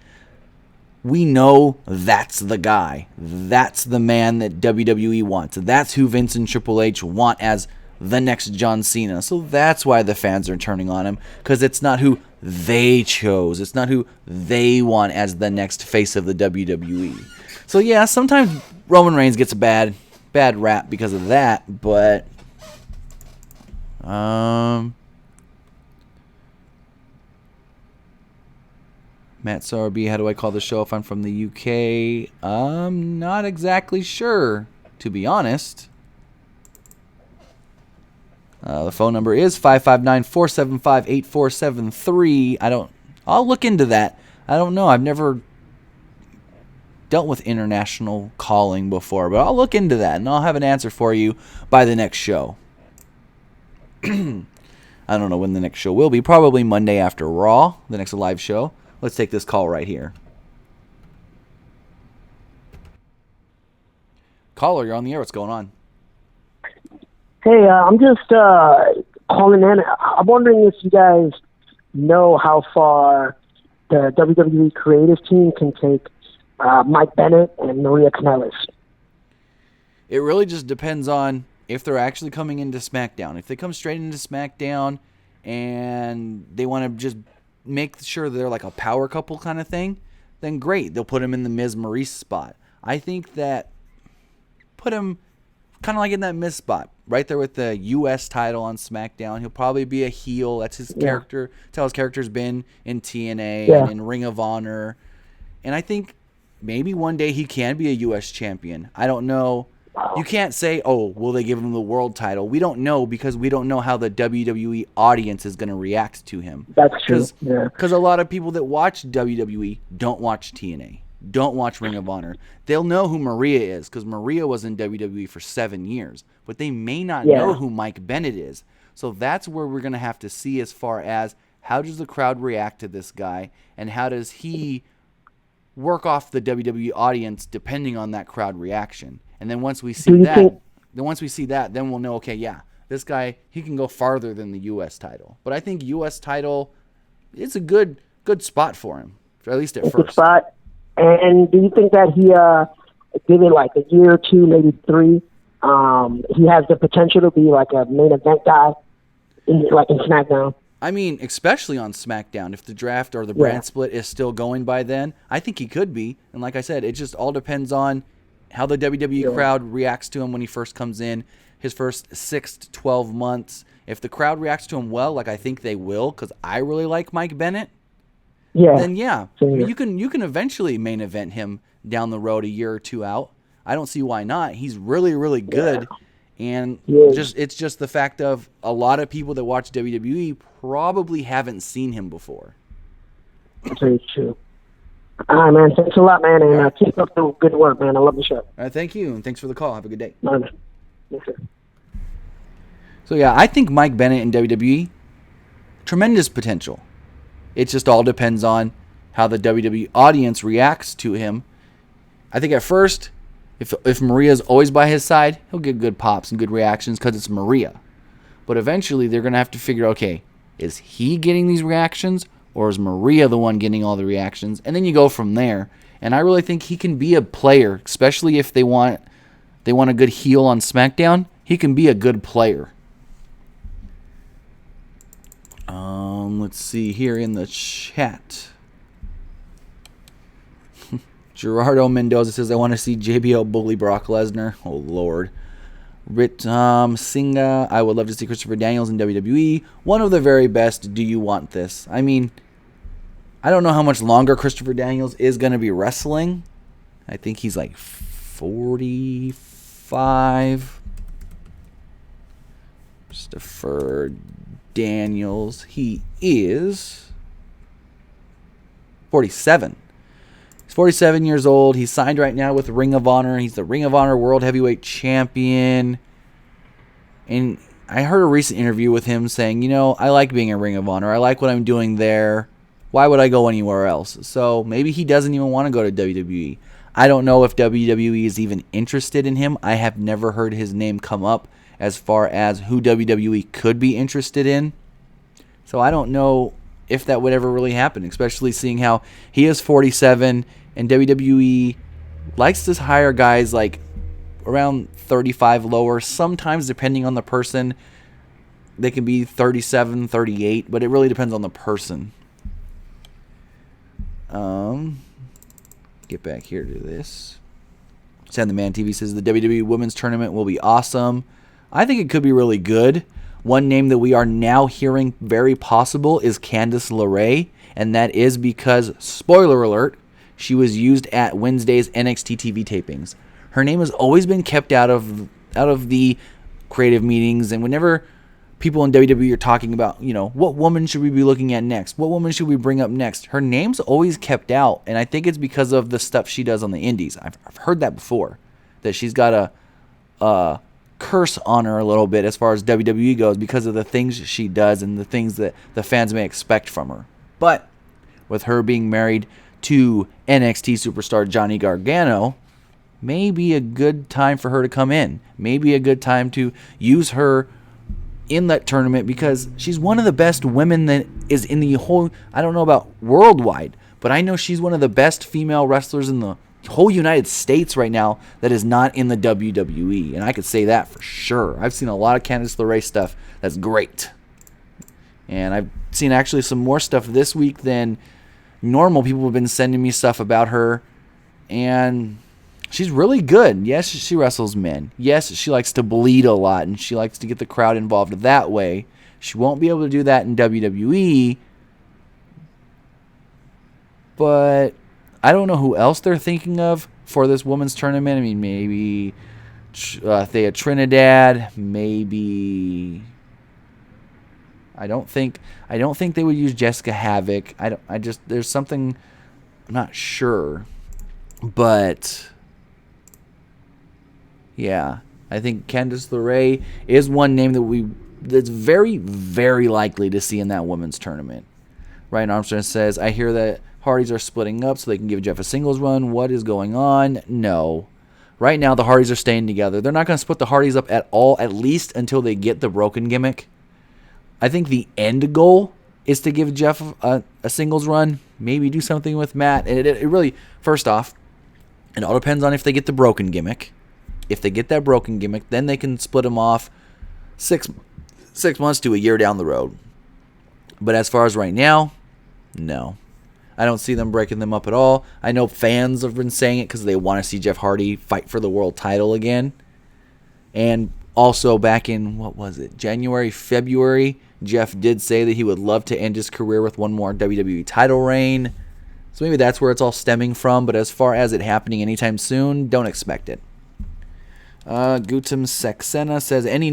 we know that's the guy. That's the man that WWE wants. That's who Vince and Triple H want as the next John Cena. So that's why the fans are turning on him, because it's not who they chose. It's not who they want as the next face of the WWE. So yeah, sometimes Roman Reigns gets a bad rap because of that, but Matt Sarby, how do I call the show if I'm from the UK? I'm not exactly sure, to be honest. The phone number is 559-475-8473. I'll look into that. I don't know. I've never dealt with international calling before, but I'll look into that, and I'll have an answer for you by the next show. I don't know when the next show will be. Probably Monday after Raw, the next live show. Let's take this call right here. Caller, you're on the air. What's going on? Hey, I'm just calling in. I'm wondering if you guys know how far the WWE creative team can take Mike Bennett and Maria Kanellis. It really just depends on if they're actually coming into SmackDown. If they come straight into SmackDown and they want to just make sure they're like a power couple kind of thing, then great. They'll put him in the Miz Maurice spot. I think that put him kind of like in that Miz spot, right there with the U.S. title on SmackDown. He'll probably be a heel. That's his character. That's how his character's been in TNA and in Ring of Honor. And I think maybe one day he can be a U.S. champion. I don't know. You can't say, oh, will they give him the world title? We don't know, because we don't know how the WWE audience is going to react to him. That's true. Because a lot of people that watch WWE don't watch TNA, don't watch Ring of Honor. They'll know who Maria is, because Maria was in WWE for 7 years. But they may not know who Mike Bennett is. So that's where we're going to have to see, as far as how does the crowd react to this guy, and how does he work off the WWE audience depending on that crowd reaction. And then once we see that, then we'll know, okay, yeah, this guy, he can go farther than the U.S. title. But I think U.S. title is a good spot for him, at least at first. Good spot. And do you think that he, give it like a year or two, maybe 3, he has the potential to be like a main event guy, in SmackDown? I mean, especially on SmackDown, if the draft or the brand split is still going by then, I think he could be. And like I said, it just all depends on how the WWE crowd reacts to him when he first comes in, his first 6 to 12 months. If the crowd reacts to him well, like I think they will, because I really like Mike Bennett, then I mean, you can eventually main event him down the road a year or 2 out. I don't see why not. He's really, really good. And it's just the fact of a lot of people that watch WWE probably haven't seen him before. That's very true. All right, man. Thanks a lot, man. And keep up the good work, man. I love the show. All right, thank you. And thanks for the call. Have a good day. All right, yes, sir. So, yeah, I think Mike Bennett in WWE, tremendous potential. It just all depends on how the WWE audience reacts to him. I think at first, if Maria's always by his side, he'll get good pops and good reactions because it's Maria. But eventually, they're going to have to figure, okay, is he getting these reactions, or is Maria the one getting all the reactions? And then you go from there. And I really think he can be a player, especially if they want a good heel on SmackDown. He can be a good player. Let's see here in the chat. Gerardo Mendoza says, I want to see JBL bully Brock Lesnar. Oh, Lord. Singa, I would love to see Christopher Daniels in WWE. One of the very best. Do you want this? I mean, I don't know how much longer Christopher Daniels is going to be wrestling. I think he's like 45. Christopher Daniels. He is 47. He's 47 years old. He's signed right now with Ring of Honor. He's the Ring of Honor World Heavyweight Champion. And I heard a recent interview with him saying, you know, I like being in Ring of Honor. I like what I'm doing there. Why would I go anywhere else? So maybe he doesn't even want to go to WWE. I don't know if WWE is even interested in him. I have never heard his name come up as far as who WWE could be interested in. So I don't know if that would ever really happen, especially seeing how he is 47 and WWE likes to hire guys like around 35 lower. Sometimes, depending on the person, they can be 37, 38, but it really depends on the person. Get back here to this. Sam the Man TV says the WWE Women's Tournament will be awesome. I think it could be really good. One name that we are now hearing very possible is Candice LeRae, and that is because, spoiler alert, she was used at Wednesday's NXT TV tapings. Her name has always been kept out of the creative meetings, and whenever people in WWE are talking about, you know, what woman should we be looking at next? What woman should we bring up next? Her name's always kept out, and I think it's because of the stuff she does on the indies. I've heard that before, that she's got a curse on her a little bit as far as WWE goes because of the things she does and the things that the fans may expect from her. But with her being married to NXT superstar Johnny Gargano, maybe a good time for her to come in. Maybe a good time to use her in that tournament because she's one of the best women that is in the whole, I don't know about worldwide, but I know she's one of the best female wrestlers in the whole United States right now that is not in the WWE, and I could say that for sure. I've seen a lot of Candice LeRae stuff that's great, and I've seen actually some more stuff this week than normal. People have been sending me stuff about her, and she's really good. Yes, she wrestles men. Yes, she likes to bleed a lot, and she likes to get the crowd involved that way. She won't be able to do that in WWE, but I don't know who else they're thinking of for this women's tournament. I mean, maybe Thea Trinidad. Maybe I don't think they would use Jessica Havoc. There's something I'm not sure, but yeah, I think Candice LeRae is one name that's very, very likely to see in that women's tournament. Ryan Armstrong says, I hear that Hardys are splitting up so they can give Jeff a singles run. What is going on? No. Right now, the Hardys are staying together. They're not going to split the Hardys up at all, at least until they get the broken gimmick. I think the end goal is to give Jeff a singles run. Maybe do something with Matt. And it really, first off, it all depends on if they get the broken gimmick. If they get that broken gimmick, then they can split them off 6 months to a year down the road. But as far as right now, no. I don't see them breaking them up at all. I know fans have been saying it because they want to see Jeff Hardy fight for the world title again. And also back in, January, February, Jeff did say that he would love to end his career with one more WWE title reign. So maybe that's where it's all stemming from. But as far as it happening anytime soon, don't expect it. Gutam Saxena says, any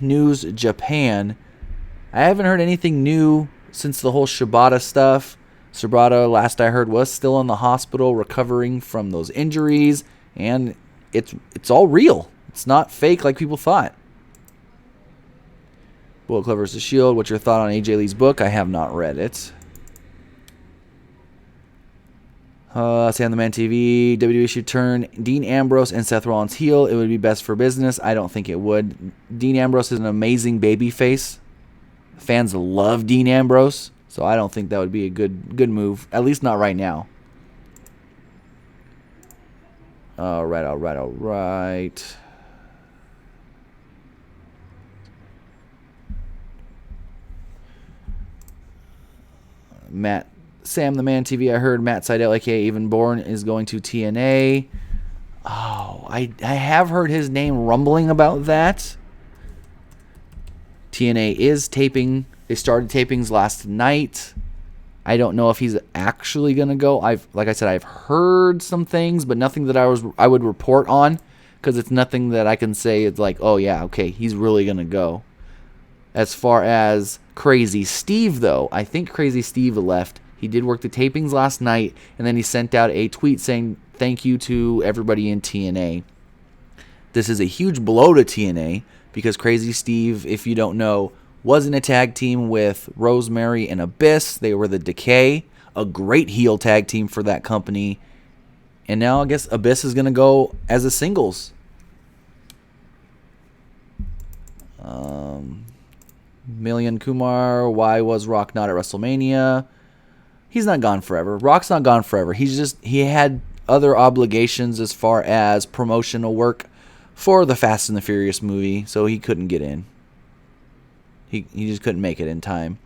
news Japan? I haven't heard anything new since the whole Shibata stuff. Shibata, last I heard, was still in the hospital recovering from those injuries, and it's all real. It's not fake like people thought. Bullet Club vs. Shield, what's your thought on AJ Lee's book? I have not read it. Sam the Man TV, WWE should turn Dean Ambrose and Seth Rollins heel. It would be best for business. I don't think it would. Dean Ambrose is an amazing babyface. Fans love Dean Ambrose, so I don't think that would be a good move. At least not right now. All right. Sam the Man TV, I heard Matt Sydal, aka Even Born, is going to TNA. Oh, I have heard his name rumbling about that. TNA is taping. They started tapings last night. I don't know if he's actually going to go. Like I said, I've heard some things, but nothing that I would report on, because it's nothing that I can say it's like, oh yeah, okay, he's really going to go. As far as Crazy Steve, though, I think Crazy Steve left. He did work the tapings last night, and then he sent out a tweet saying thank you to everybody in TNA. This is a huge blow to TNA, because Crazy Steve, if you don't know, was in a tag team with Rosemary and Abyss. They were the Decay, a great heel tag team for that company. And now I guess Abyss is going to go as a singles. Million Kumar, why was Rock not at WrestleMania? He's not gone forever. Rock's not gone forever. He had other obligations as far as promotional work for the Fast and the Furious movie, so he couldn't get in. He just couldn't make it in time.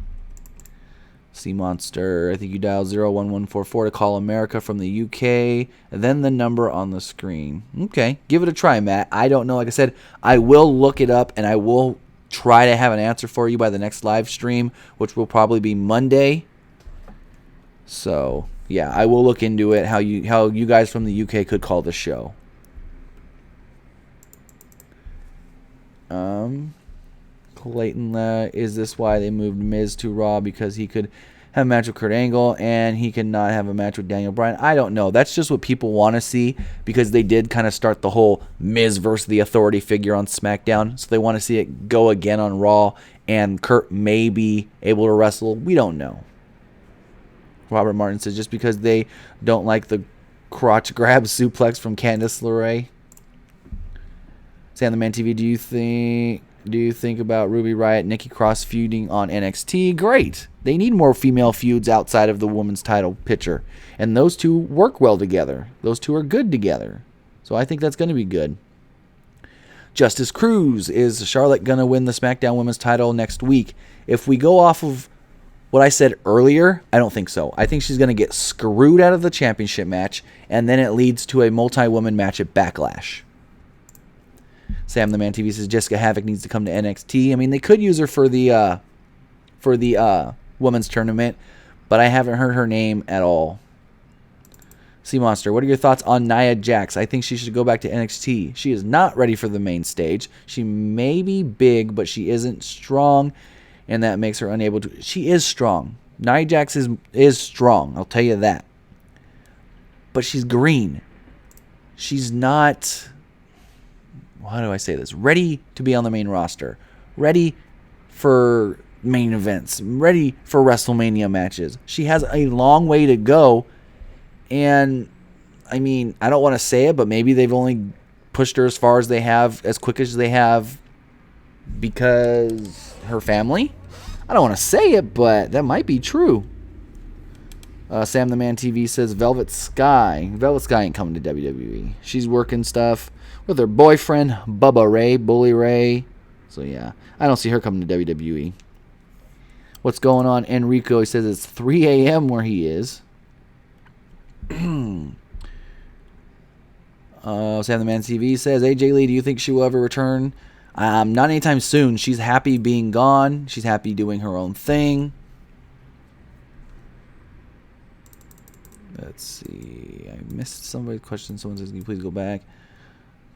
Sea Monster, I think you dial 01144 to call America from the UK, and then the number on the screen. Okay, give it a try, Matt. I don't know. Like I said, I will look it up, and I will try to have an answer for you by the next live stream, which will probably be Monday. So, yeah, I will look into it, how you guys from the UK could call the show. Clayton, is this why they moved Miz to Raw? Because he could have a match with Kurt Angle and he could not have a match with Daniel Bryan? I don't know. That's just what people want to see, because they did kind of start the whole Miz versus the authority figure on SmackDown. So they want to see it go again on Raw, and Kurt may be able to wrestle. We don't know. Robert Martin says just because they don't like the crotch grab suplex from Candice LeRae. Sam the Man TV, do you think about Ruby Riott, Nikki Cross feuding on NXT? Great. They need more female feuds outside of the women's title picture. And those two work well together. Those two are good together. So I think that's going to be good. Justice Cruz, is Charlotte going to win the SmackDown Women's title next week? If we go off of what I said earlier, I don't think so. I think she's going to get screwed out of the championship match, and then it leads to a multi-woman match at Backlash. Sam the Man TV says Jessica Havoc needs to come to NXT. I mean, they could use her for the women's tournament, but I haven't heard her name at all. Sea Monster, what are your thoughts on Nia Jax? I think she should go back to NXT. She is not ready for the main stage. She may be big, but she isn't strong, and that makes her unable to. She is strong. Nia Jax is strong, I'll tell you that. But she's green. She's not, how do I say this? Ready to be on the main roster. Ready for main events. Ready for WrestleMania matches. She has a long way to go. And, I mean, I don't want to say it, but maybe they've only pushed her as far as they have, as quick as they have, because her family? I don't want to say it, but that might be true. Sam the Man TV says Velvet Sky. Velvet Sky ain't coming to WWE. She's working stuff with her boyfriend, Bubba Ray, Bully Ray. So, yeah, I don't see her coming to WWE. What's going on, Enrico? He says it's 3 a.m. where he is. Sam the Man TV says, AJ Lee, do you think she will ever return? Not anytime soon. She's happy being gone. She's happy doing her own thing. Let's see. I missed somebody's question. Someone says, can you please go back?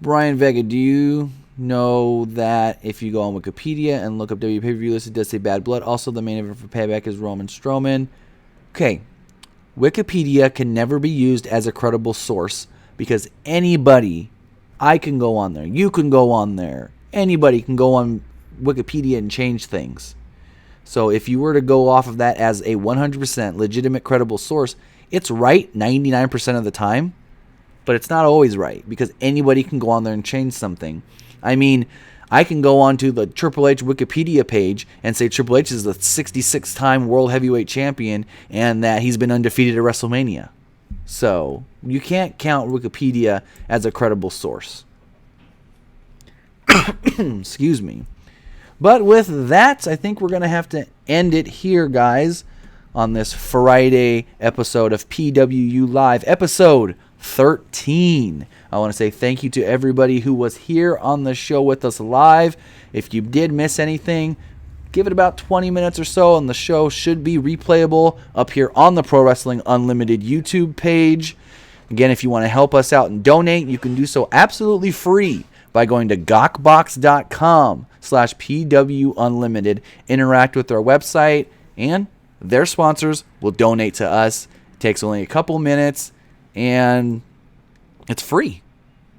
Brian Vega, do you know that if you go on Wikipedia and look up WWE pay-per-view list, it does say Bad Blood? Also, the main event for Payback is Roman Strowman. Okay. Wikipedia can never be used as a credible source, because anybody, I can go on there, you can go on there, anybody can go on Wikipedia and change things. So if you were to go off of that as a 100% legitimate credible source, it's right 99% of the time, but it's not always right, because anybody can go on there and change something. I mean, I can go onto the Triple H Wikipedia page and say Triple H is the 66-time World Heavyweight Champion and that he's been undefeated at WrestleMania. So, you can't count Wikipedia as a credible source. Excuse me. But with that, I think we're going to have to end it here, guys, on this Friday episode of PWU Live, episode 13. I want to say thank you to everybody who was here on the show with us live. If you did miss anything, give it about 20 minutes or so, and the show should be replayable up here on the Pro Wrestling Unlimited YouTube page. Again, if you want to help us out and donate, you can do so absolutely free by going to gawkbox.com/PW Unlimited. Interact with our website, and their sponsors will donate to us. It takes only a couple minutes, and it's free.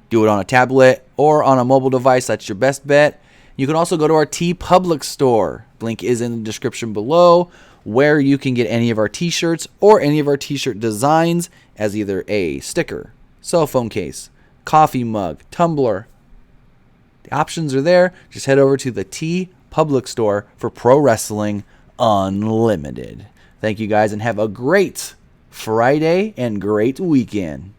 Do it on a tablet or on a mobile device. That's your best bet. You can also go to our TeePublic store. Link is in the description below, where you can get any of our t-shirts or any of our t-shirt designs as either a sticker, cell phone case, coffee mug, tumbler. The options are there. Just head over to the TeePublic store for Pro Wrestling Unlimited. Thank you guys, and have a great Friday and great weekend.